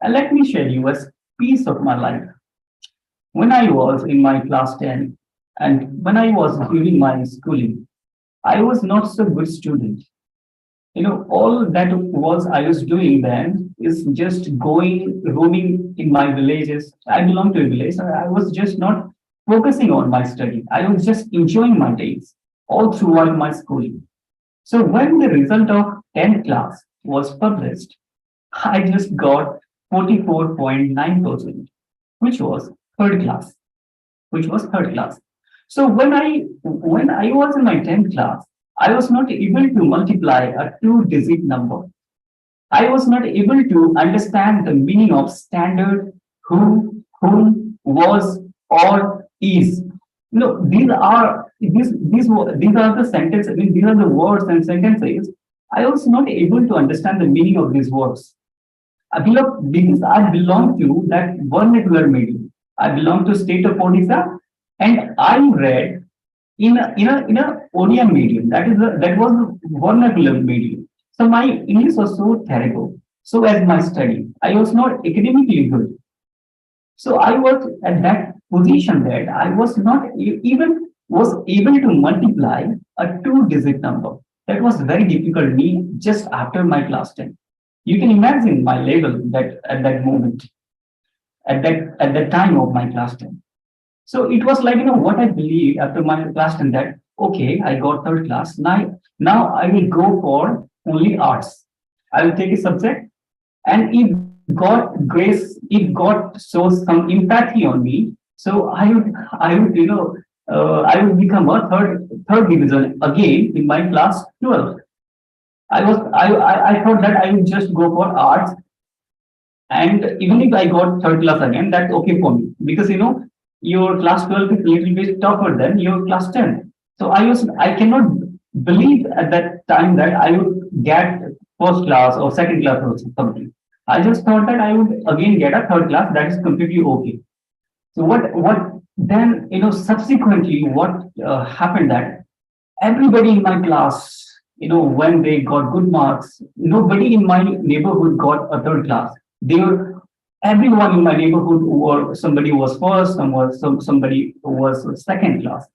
let me share you a piece of my life. When I was in my class 10 and when I was doing my schooling, I was not so good student. All that I was doing then is just roaming in my villages. I belong to a village. I was just not focusing on my study. I was just enjoying my days all throughout my schooling. So when the result of 10th class was published, I just got 44.9%, which was third class. So when I was in my 10th class, I was not able to multiply a 2-digit number. I was not able to understand the meaning of standard who, whom, was, or, is. These are the sentences. I mean, these are the words and sentences. I was not able to understand the meaning of these words. Because I belong to that vernacular medium. I belong to state of Odisha, and I read in a Odiya medium. That was the vernacular medium. So my English was so terrible. So as my study, I was not academically good. So I was at that position that I was not even was able to multiply a 2-digit number. That was very difficult me just after my class 10. You can imagine my level that at that moment, at that time of my class 10. So it was like, what I believed after my class 10 that, okay, I got third class. Now I will go for only arts. I will take a subject, and if God shows some empathy on me, so I would I would become a third division again in my class 12. I thought that I would just go for arts, and even if I got third class again, that's okay for me, because your class 12 is a little bit tougher than your class 10. So I cannot believe at that time that I would get first class or second class or something. I just thought that I would again get a third class. That is completely okay. So what then, subsequently what happened that everybody in my class, when they got good marks, nobody in my neighborhood got a third class. Everyone in my neighborhood, or somebody was first, somebody was second class.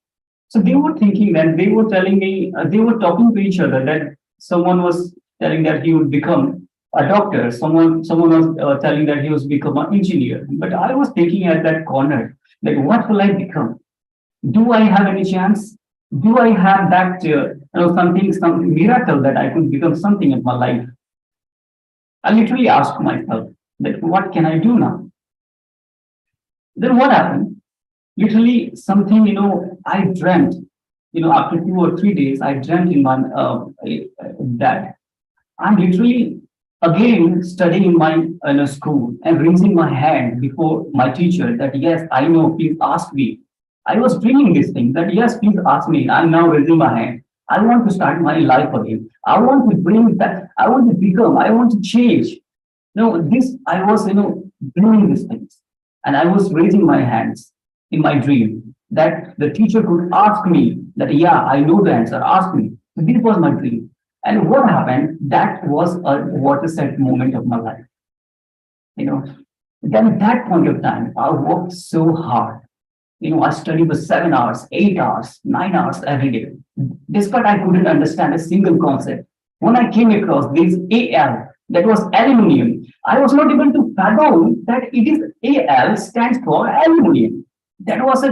So they were thinking that they were telling me, they were talking to each other that someone was telling that he would become a doctor, someone was telling that he was become an engineer. But I was thinking at that corner that what will I become? Do I have any chance? Do I have that some miracle that I could become something in my life? I literally asked myself that what can I do now? Then what happened? Literally something, I dreamt, after 2 or 3 days, I dreamt in my that I'm literally again studying in my school and raising my hand before my teacher that yes, I know, please ask me. I was dreaming this thing that yes, please ask me. I'm now raising my hand. I want to start my life again. I want to bring that. I want to become. I want to change. I was, doing these things, and I was raising my hands in my dream that the teacher could ask me that, yeah, I know the answer. Ask me. So this was my dream. And what happened? That was a watershed moment of my life. Then at that point of time, I worked so hard. I studied for 7 hours, 8 hours, 9 hours every day. Despite I couldn't understand a single concept. When I came across this AL, that was aluminium, I was not able to fathom that it is AL stands for aluminium. That was a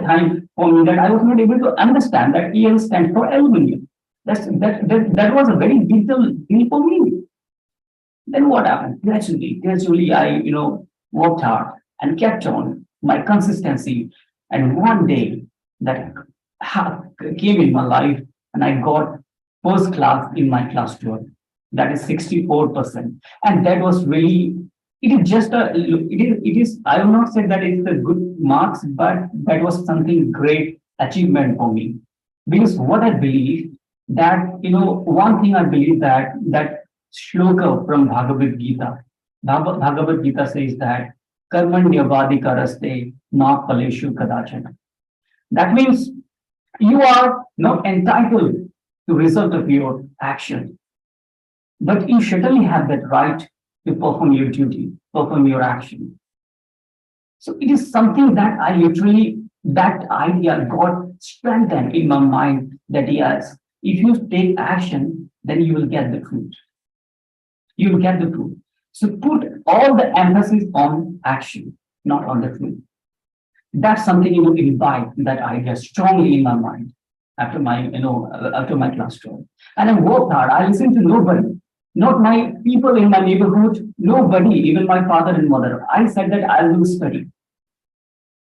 time for me that I was not able to understand that AL stands for aluminium. That was a very big deal for me. Then what happened? Gradually, I worked hard and kept on my consistency. And one day that came in my life, and I got first class in my class 12. That is 64%, and that was really. It is just it is. I will not say that it's a good marks, but that was something great achievement for me, because what I believe that one thing I believe that shloka from Bhagavad Gita. Bhagavad Gita says that karmanyavadikaraste na paleshu kadachana. That means you are not entitled to result of your action, but you certainly have that right to perform your duty, perform your action. So it is something that that idea got strengthened in my mind that yes, if you take action, then you will get the fruit. You will get the fruit. So put all the emphasis on action, not on the fruit. That's something imbibe that idea strongly in my mind after my class 12. And I worked hard. I listened to nobody, not my people in my neighborhood, nobody, even my father and mother. I said that I will study.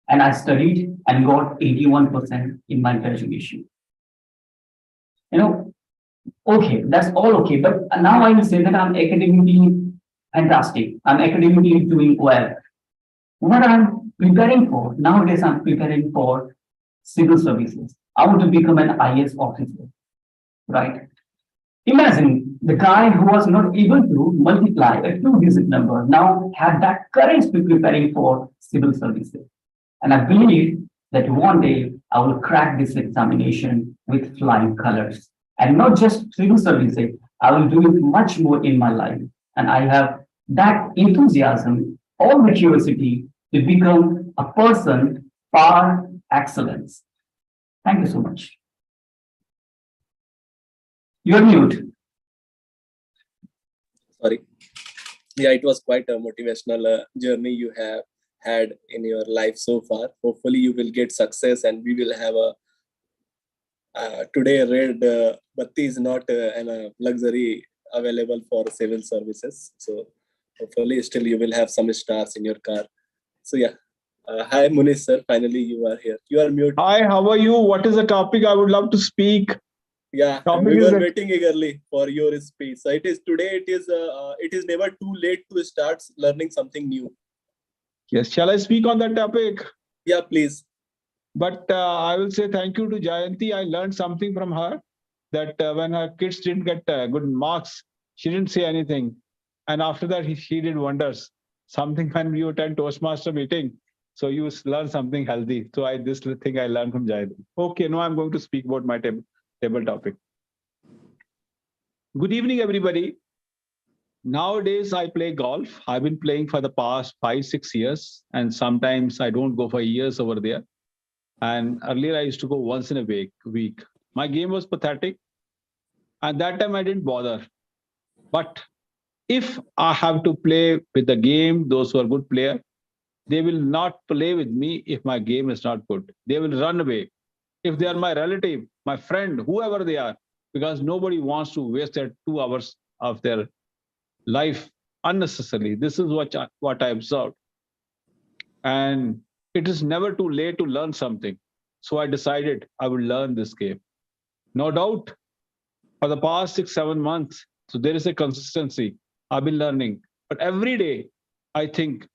And I studied and got 81% in my graduation. Okay, that's all okay. But now I will say that I'm academically fantastic. I'm academically doing well. What I'm preparing for nowadays, I'm preparing for civil services. I want to become an IAS officer, right? Imagine the guy who was not able to multiply a two-digit number now had that courage to preparing for civil services. And I believe that one day I will crack this examination with flying colors. And not just civil services, I will do it much more in my life. And I have that enthusiasm, all the curiosity to become a person par excellence. Thank you so much. You're mute. Sorry. Yeah, it was quite a motivational journey you have had in your life so far. Hopefully you will get success, and we will have a today red batti is not a luxury available for civil services. So hopefully still you will have some stars in your car. So yeah. Hi Munish sir, finally you are here. You are mute. Hi, how are you? What is the topic? I would love to speak. Yeah, Topic we is were that- waiting eagerly for your speech. So it is today. It is never too late to start learning something new. Yes, shall I speak on that topic? Yeah, please. But I will say thank you to Jayanti. I learned something from her that when her kids didn't get good marks, she didn't say anything. And after that, she did wonders. Something when you attend Toastmaster meeting, so you learn something healthy. So this thing I learned from Jayanti. Okay, now I'm going to speak about my table topic. Good evening, everybody. Nowadays, I play golf. I've been playing for the past 5-6 years, and sometimes I don't go for years over there. And earlier, I used to go once in a week. My game was pathetic. At that time, I didn't bother. But if I have to play with the game, those who are good players, they will not play with me if my game is not good. They will run away. If they are my relative, my friend, whoever they are, because nobody wants to waste their 2 hours of their life unnecessarily. This is what I observed. And it is never too late to learn something. So I decided I would learn this game. No doubt, for the past 6-7 months, so there is a consistency. I've been learning. But every day, I think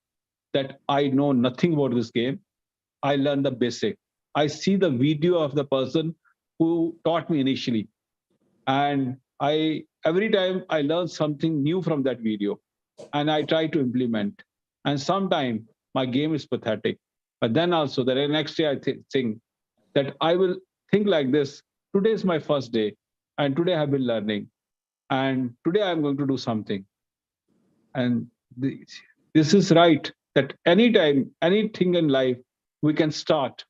that I know nothing about this game. I learn the basic. I see the video of the person who taught me initially. And every time I learn something new from that video, and I try to implement. And sometimes my game is pathetic. But then also the next day I think that I will think like this. Today is my first day, and today I have been learning. And today I'm going to do something. And this is right, that anytime, anything in life, we can start.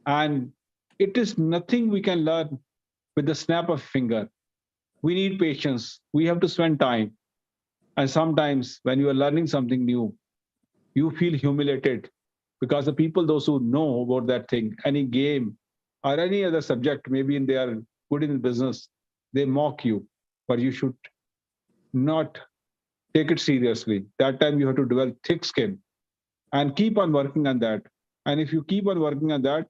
And it is nothing we can learn with the snap of a finger. We need patience. We have to spend time. And sometimes when you are learning something new, you feel humiliated because the people, those who know about that thing, any game or any other subject, maybe they are good in business, they mock you, but you should not take it seriously. That time you have to develop thick skin and keep on working on that. And if you keep on working on that,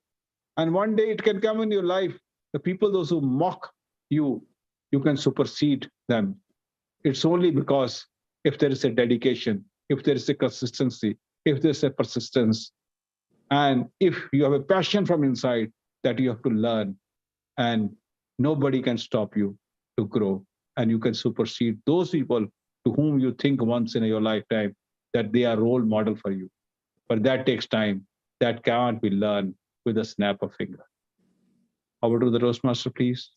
and one day it can come in your life, the people, those who mock you, you can supersede them. It's only because if there is a dedication, if there is a consistency, if there's a persistence, and if you have a passion from inside that you have to learn, and nobody can stop you to grow, and you can supersede those people to whom you think once in your lifetime that they are role model for you. But that takes time. That can't be learned with a snap of finger. Over to the Toastmaster, please.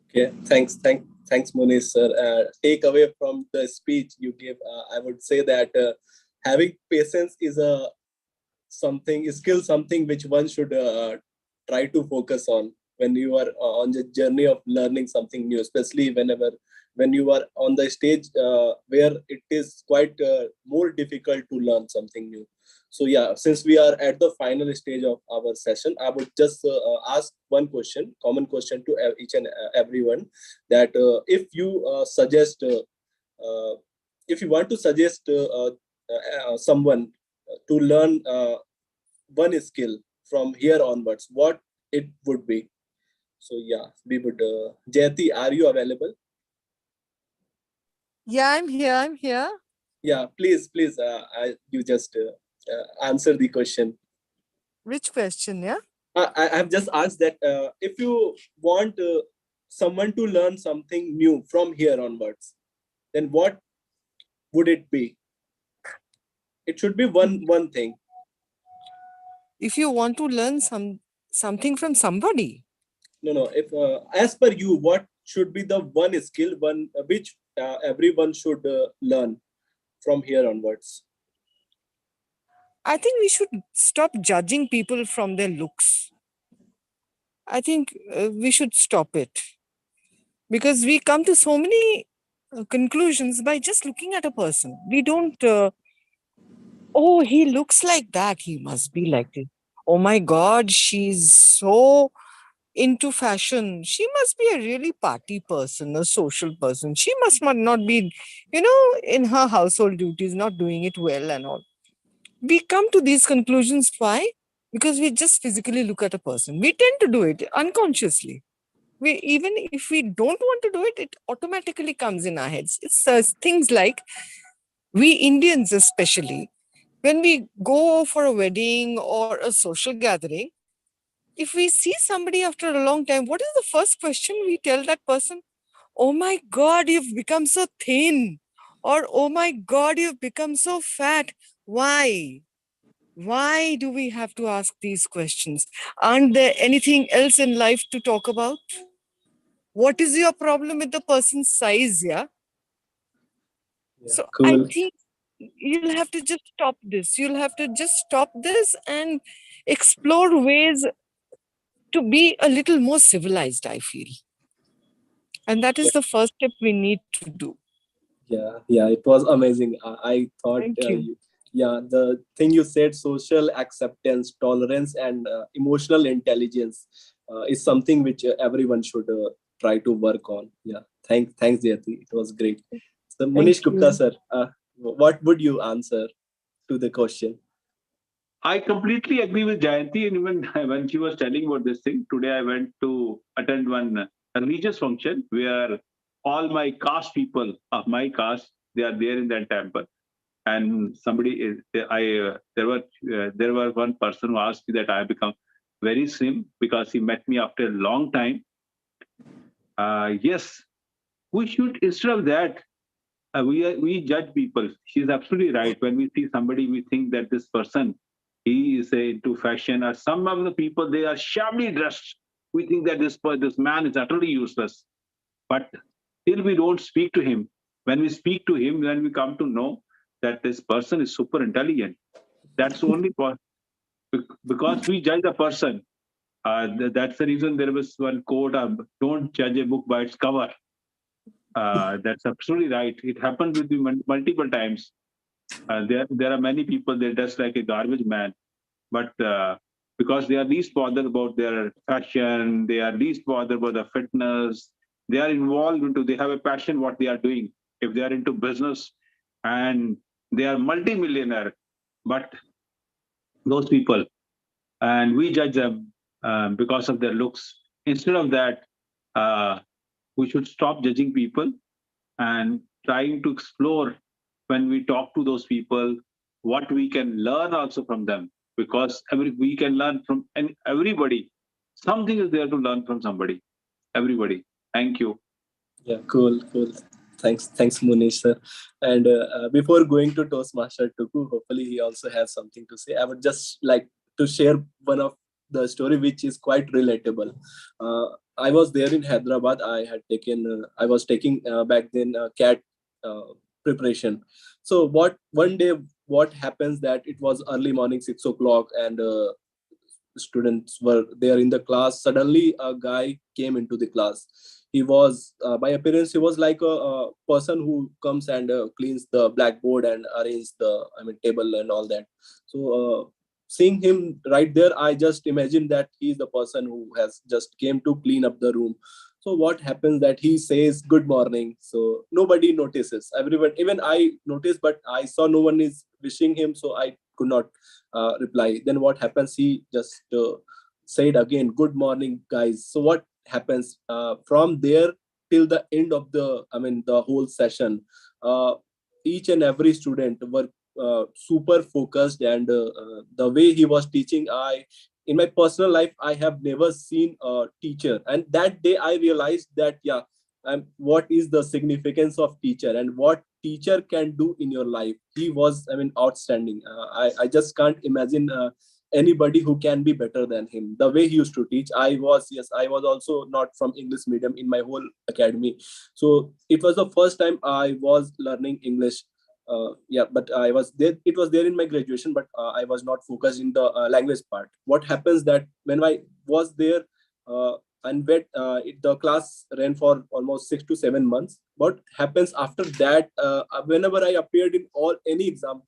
Okay, thanks, Munish sir. Take away from the speech you gave, I would say that having patience is something which one should try to focus on when you are on the journey of learning something new, especially when you are on the stage where it is quite more difficult to learn something new. So yeah, since we are at the final stage of our session, I would just ask one question, common question to each and everyone, that if you want to suggest someone to learn one skill from here onwards, what it would be? So yeah, we would. Jayanti, are you available? Yeah, I'm here. Yeah, please, please, you just answer the question. Which question? Yeah. I have just asked that if you want someone to learn something new from here onwards, then what would it be? It should be one thing. If you want to learn something from somebody, No. If as per you, what should be the one skill which everyone should learn from here onwards? I think we should stop judging people from their looks. I think we should stop it, because we come to so many conclusions by just looking at a person. We don't, oh, he looks like that, he must be like this. Oh my God, she's so into fashion. She must be a really party person, a social person. She must not be, in her household duties, not doing it well and all. We come to these conclusions. Why? Because we just physically look at a person. We tend to do it unconsciously. Even if we don't want to do it, it automatically comes in our heads. It's things like, we Indians especially, when we go for a wedding or a social gathering, if we see somebody after a long time, what is the first question we tell that person? Oh my God, you've become so thin. Or, oh my God, you've become so fat. Why? Why do we have to ask these questions? Aren't there anything else in life to talk about? What is your problem with the person's size? Yeah. Yeah, So I cool. think you'll have to just stop this. You'll have to just stop this and explore ways to be a little more civilized, I feel. And that is the first step we need to do. Yeah, it was amazing. I thought Thank you. yeah, the thing you said, social acceptance, tolerance, and emotional intelligence is something which everyone should try to work on. Yeah, thanks Jayati, it was great. So Munish Thank Gupta you. sir, what would you answer to the question? I completely agree with Jayanti. And even when she was telling about this thing, today I went to attend one religious function where all my caste people of my caste, they are there in that temple. And somebody is, there was one person who asked me that I have become very slim because he met me after a long time. Yes, we should, instead of that, we judge people. She's absolutely right. When we see somebody, we think that this person, he is into fashion, or some of the people, they are shabbily dressed. We think that this man is utterly useless. But till we don't speak to him, when we speak to him, then we come to know that this person is super intelligent. That's only because we judge a person. That's the reason there was one quote: "Don't judge a book by its cover." That's absolutely right. It happened with me multiple times. There are many people, they dress like a garbage man, but because they are least bothered about their fashion, they are least bothered about the fitness, they are involved into, they have a passion what they are doing. If they are into business and they are multi-millionaire, but those people, and we judge them because of their looks. Instead of that, uh, we should stop judging people and trying to explore, when we talk to those people, what we can learn also from them, because we can learn from everybody. Something is there to learn from somebody, everybody. Thank you. Yeah, cool. Thanks, Munish sir. And before going to Toastmaster Tuku, hopefully he also has something to say. I would just like to share one of the story which is quite relatable. I was there in Hyderabad. I was taking back then CAT preparation. So one day what happens that it was early morning, 6 o'clock, and students were there in the class. Suddenly a guy came into the class. He was by appearance he was like a person who comes and cleans the blackboard and arrange the table and all that. So seeing him right there, I just imagined that he's the person who has just came to clean up the room. So what happens that he says good morning, so nobody notices. Everyone, even I noticed, but I saw no one is wishing him, so I could not reply. Then what happens, he just said again good morning guys. So what happens from there till the end of the the whole session, each and every student were super focused, and the way he was teaching, in my personal life, I have never seen a teacher. And that day I realized that, yeah, what is the significance of teacher and what teacher can do in your life. He was, I mean, outstanding. I just can't imagine anybody who can be better than him. The way he used to teach, I was also not from English medium in my whole academy. So it was the first time I was learning English. Yeah, but I was there, it was there in my graduation, but I was not focused in the language part. What happens that when I was there, the class ran for almost 6 to 7 months. What happens after that, whenever I appeared in any exam,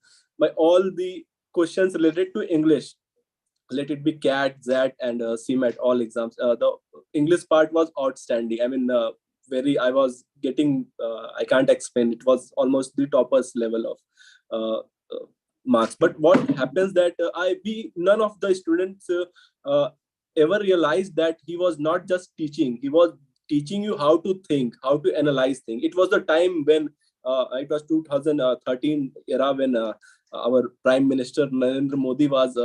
all the questions related to English, let it be CAT, ZAT, and CMAT, all exams, the English part was outstanding. I mean, I was getting, I can't explain, it was almost the toppers level of marks. But what happens that none of the students ever realized that he was not just teaching, he was teaching you how to think, how to analyze things. It was the time when it was 2013 era, when our Prime Minister Narendra Modi was,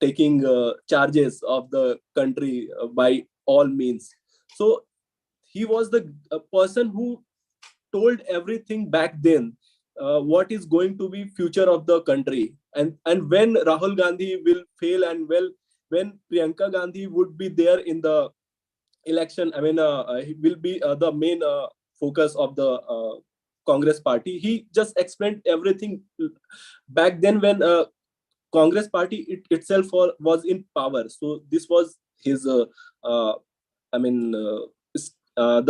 taking charges of the country by all means. So he was the person who told everything back then, what is going to be future of the country. And when Rahul Gandhi will fail, and when Priyanka Gandhi would be there in the election, I mean, he will be the main focus of the Congress party. He just explained everything back then when Congress party itself was in power. So this was his, the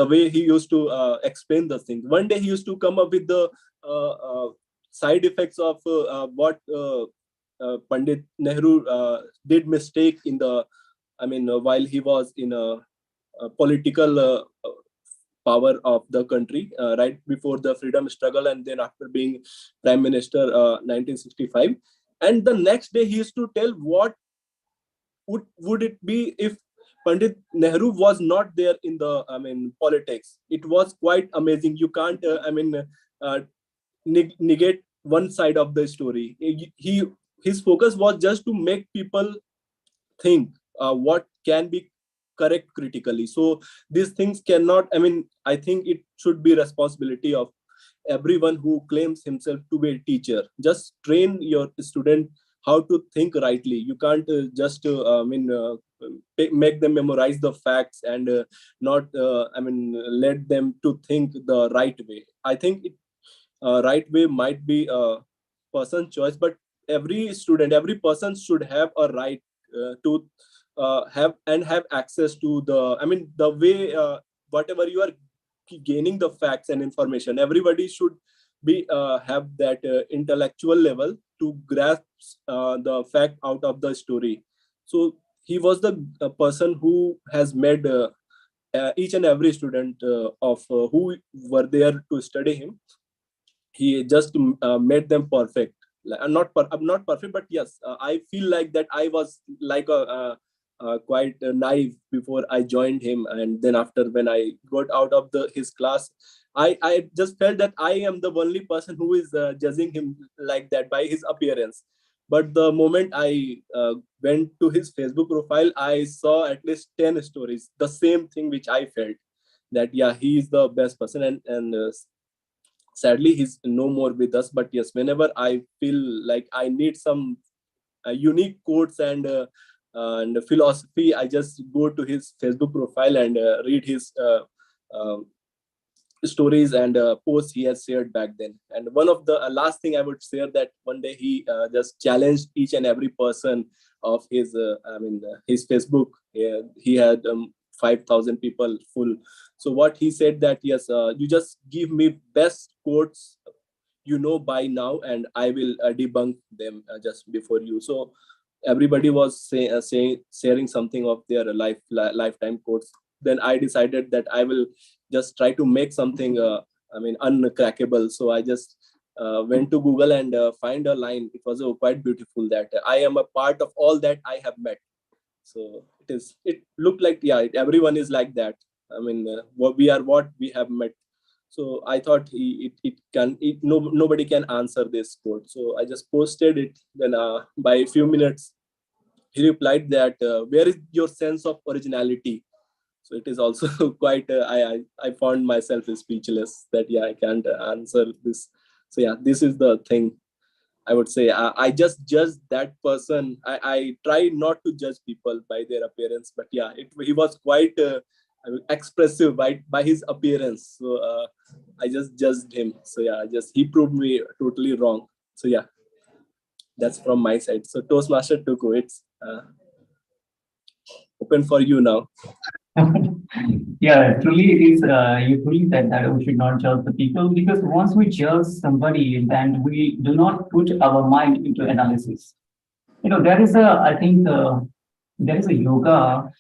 way he used to explain the things. One day he used to come up with the side effects of what Pandit Nehru did mistake in the, while he was in a political power of the country, right before the freedom struggle, and then after being Prime Minister 1965. And the next day he used to tell what would it be if Pandit Nehru was not there in the politics. It was quite amazing. You can't negate one side of the story. His focus was just to make people think what can be correct critically. So these things cannot, I think it should be responsibility of everyone who claims himself to be a teacher. Just train your student how to think rightly. You can't just make them memorize the facts and not let them to think the right way. I think right way might be a person's choice, but every person should have a right to have access to the way, whatever you are gaining the facts and information, everybody should be have that intellectual level to grasp the fact out of the story. So he was the person who has made each and every student of who were there to study him, he just made them perfect. I'm not perfect, but yes, I feel like that I was like a quite naive before I joined him, and then after when I got out of his class, I just felt that I am the only person who is judging him like that by his appearance. But the moment I went to his Facebook profile, I saw at least 10 stories, the same thing which I felt, that yeah, he is the best person. And sadly he's no more with us. But yes, whenever I feel like I need some unique quotes and philosophy, I just go to his Facebook profile and read his stories and posts he has shared back then. And one of the last thing I would share, that one day he just challenged each and every person of his his Facebook. He had 5,000 people full. So what he said that, yes, you just give me best quotes by now, and I will debunk them just before you. So everybody was sharing something of their lifetime quotes. Then I decided that I will just try to make something uncrackable. So I just went to Google and find a line. It was quite beautiful, that I am a part of all that I have met. So it looked like, yeah, everyone is like that. What we have met. So I thought nobody can answer this code. So I just posted it. Then by a few minutes, he replied that where is your sense of originality? So it is also quite. I found myself speechless that I can't answer this. So this is the thing. I would say I just judge that person. I try not to judge people by their appearance, but he was quite expressive by his appearance. So I just judged him. So he proved me totally wrong. So that's from my side. So Toastmaster Tuku, it's open for you now. Yeah, truly it is. You truly said that we should not judge the people, because once we judge somebody, then we do not put our mind into analysis. There is I think there is a yoga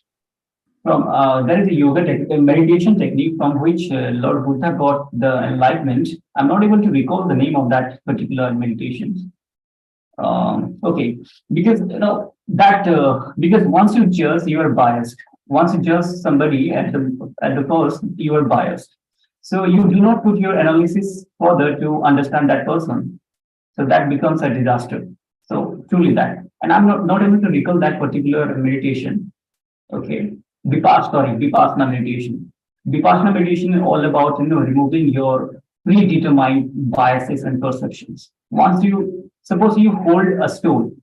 meditation technique from which Lord Buddha got the enlightenment. I'm not able to recall the name of that particular meditation. Okay, because because once you judge, you are biased. Once you judge somebody at the first, you are biased. So you do not put your analysis further to understand that person. So that becomes a disaster. So truly that. And I'm not able to recall that particular meditation. Okay. Vipassana meditation. Vipassana meditation is all about removing your predetermined biases and perceptions. Once suppose you hold a stone,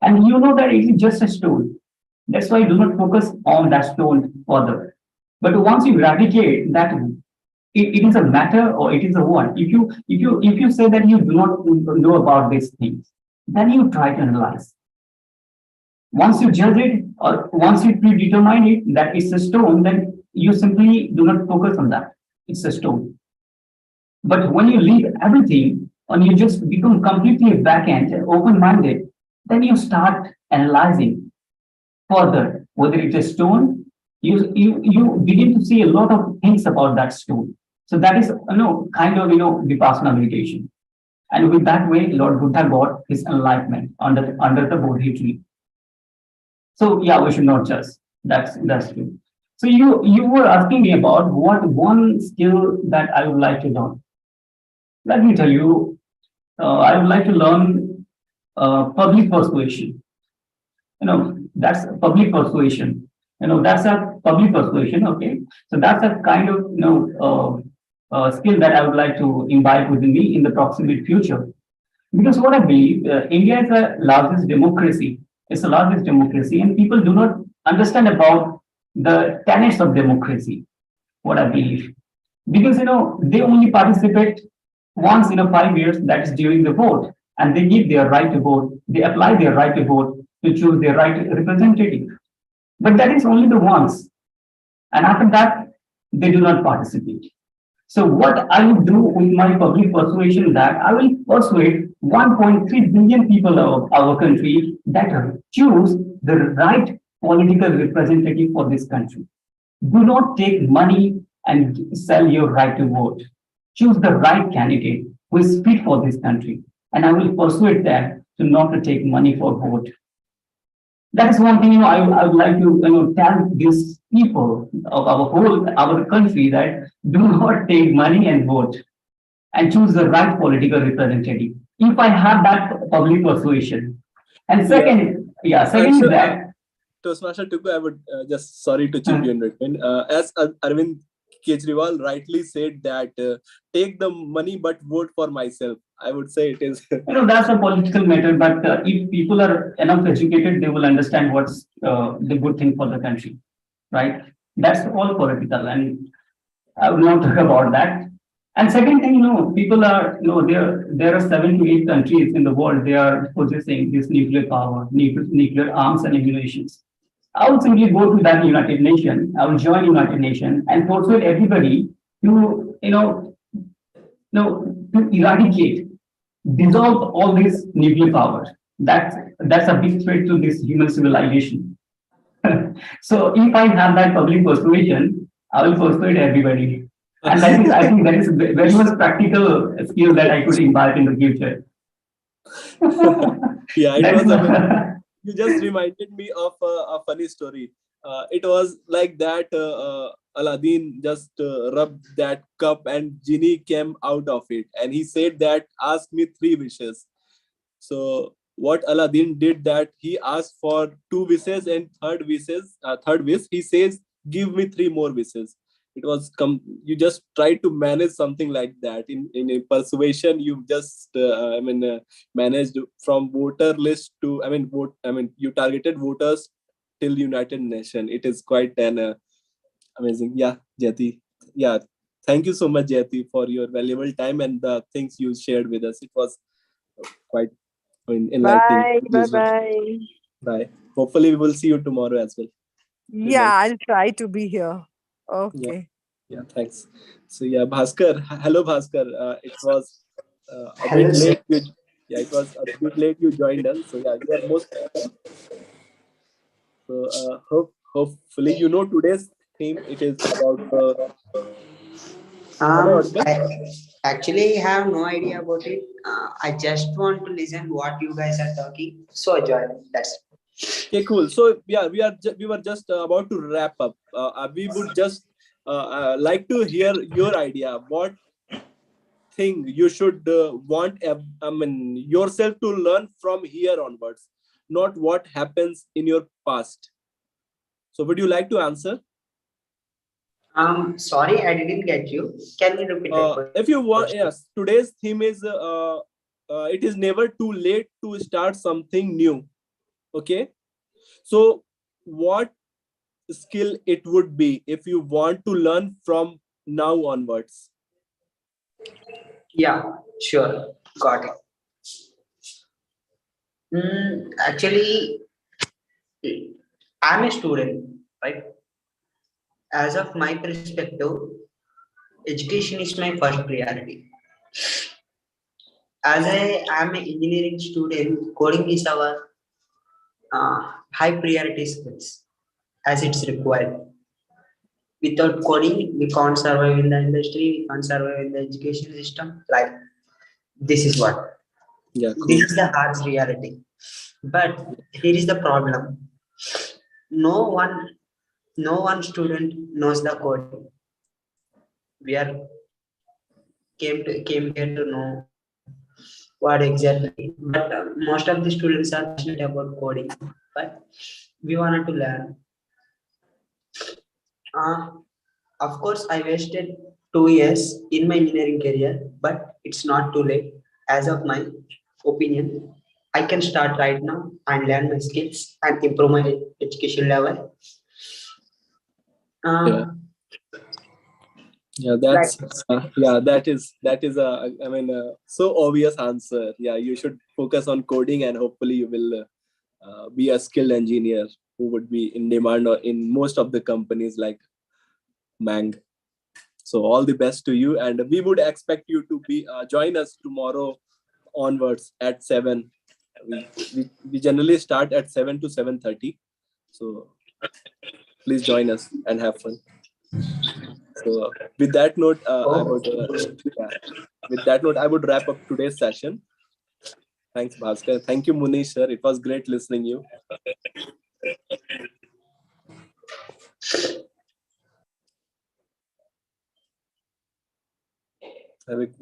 and you know that it is just a stone. That's why you do not focus on that stone further. But once you eradicate that, it is a matter or it is a what. If you say that you do not know about these things, then you try to analyze. Once you judge it, or once you predetermine it that it's a stone, then you simply do not focus on that. It's a stone. But when you leave everything and you just become completely back-end, open-minded, then you start analyzing further whether it's a stone. You begin to see a lot of things about that stone. So that is kind of Vipassana meditation. And with that way, Lord Buddha got his enlightenment under the Bodhi tree. So we should not judge. That's true. So you were asking me about what one skill that I would like to learn. Let me tell you, I would like to learn public persuasion. That's public persuasion. That's a public persuasion. Okay, so that's a kind of skill that I would like to imbibe within me in the proximate future. Because what I believe, India is the largest democracy. It's the largest democracy, and people do not understand about the tenets of democracy. What I believe, because they only participate once in 5 years, that is during the vote, and they give their right to vote. They apply their right to vote to choose their right representative. But that is only the once, and after that, they do not participate. So what I will do with my public persuasion, that I will persuade 1.3 billion people of our country that choose the right political representative for this country. Do not take money and sell your right to vote. Choose the right candidate who is fit for this country. And I will persuade them to not to take money for vote. That is one thing I would like to tell these people of our country, that do not take money and vote, and choose the right political representative. If I have that public persuasion, and second is that. Toastmaster Tuku, I would just sorry to chip you in between. As Arvind Kejriwal rightly said that take the money but vote for myself. I would say it is. That's a political matter, but if people are enough educated, they will understand what's the good thing for the country, right? That's all political, and I will not talk about that. And second thing, people are, there are 7 to 8 countries in the world, they are possessing this nuclear power, nuclear arms and ammunitions. I would simply go to that United Nations, I will join United Nations and persuade everybody to, to eradicate, dissolve all this nuclear power. That's a big threat to this human civilization. So if I have that public persuasion, I will persuade everybody. And that is, I think that is very much practical skill that I could imbibe in the future. It was you just reminded me of a funny story. It was like that Aladdin just rubbed that cup and genie came out of it, and he said that ask me 3 wishes. So what Aladdin did, that he asked for 2 wishes, and third wish he says, give me 3 more wishes. It was you just try to manage something like that in a persuasion. You just managed from voter list to, you targeted voters till United Nation. It is quite an amazing. Yeah, Jyoti. Yeah, thank you so much, Jyoti, for your valuable time and the things you shared with us. It was quite enlightening. Bye. Bye. Useful. Bye. Bye. Hopefully, we will see you tomorrow as well. Yeah, I'll try to be here. Yeah. Okay. Yeah. Thanks. So yeah, Bhaskar. Hello, Bhaskar. It was a Hello, bit sir. late. It was a bit late you joined us. So yeah, you are most welcome. So hopefully you know today's theme. It is about. Am I audible? I actually have no idea about it. I just want to listen what you guys are talking. So I joined. That's it. Okay, cool. So yeah, we were just about to wrap up. We would just like to hear your idea. What thing you should want? Yourself to learn from here onwards, not what happens in your past. So would you like to answer? Sorry, I didn't get you. Can you repeat that If you want, question? yes. Today's theme is it is never too late to start something new. Okay. So what skill it would be if you want to learn from now onwards? Yeah, sure. Got it. Actually, I'm a student, right? As of my perspective, education is my first priority. As I am an engineering student, coding is our high priority skills as it's required. Without coding, we can't survive in the industry, we can't survive in the education system. Like this is what. Yeah, cool. This is the harsh reality. But here is the problem. No one, no one student knows the coding. We are came here to know what exactly. But most of the students are passionate about coding. But we wanted to learn. Of course, I wasted 2 years in my engineering career, but it's not too late. As of my opinion, I can start right now and learn my skills and improve my education level. Yeah. Yeah, Like, that is a so obvious answer. Yeah, you should focus on coding, and hopefully you will be a skilled engineer who would be in demand or in most of the companies like Mang. So all the best to you, and we would expect you to be join us tomorrow onwards at 7. We generally start at 7 to 7:30. So please join us and have fun. So with that note, I would wrap up today's session. Thanks, Bhaskar. Thank you, Munish sir. It was great listening you. Have a good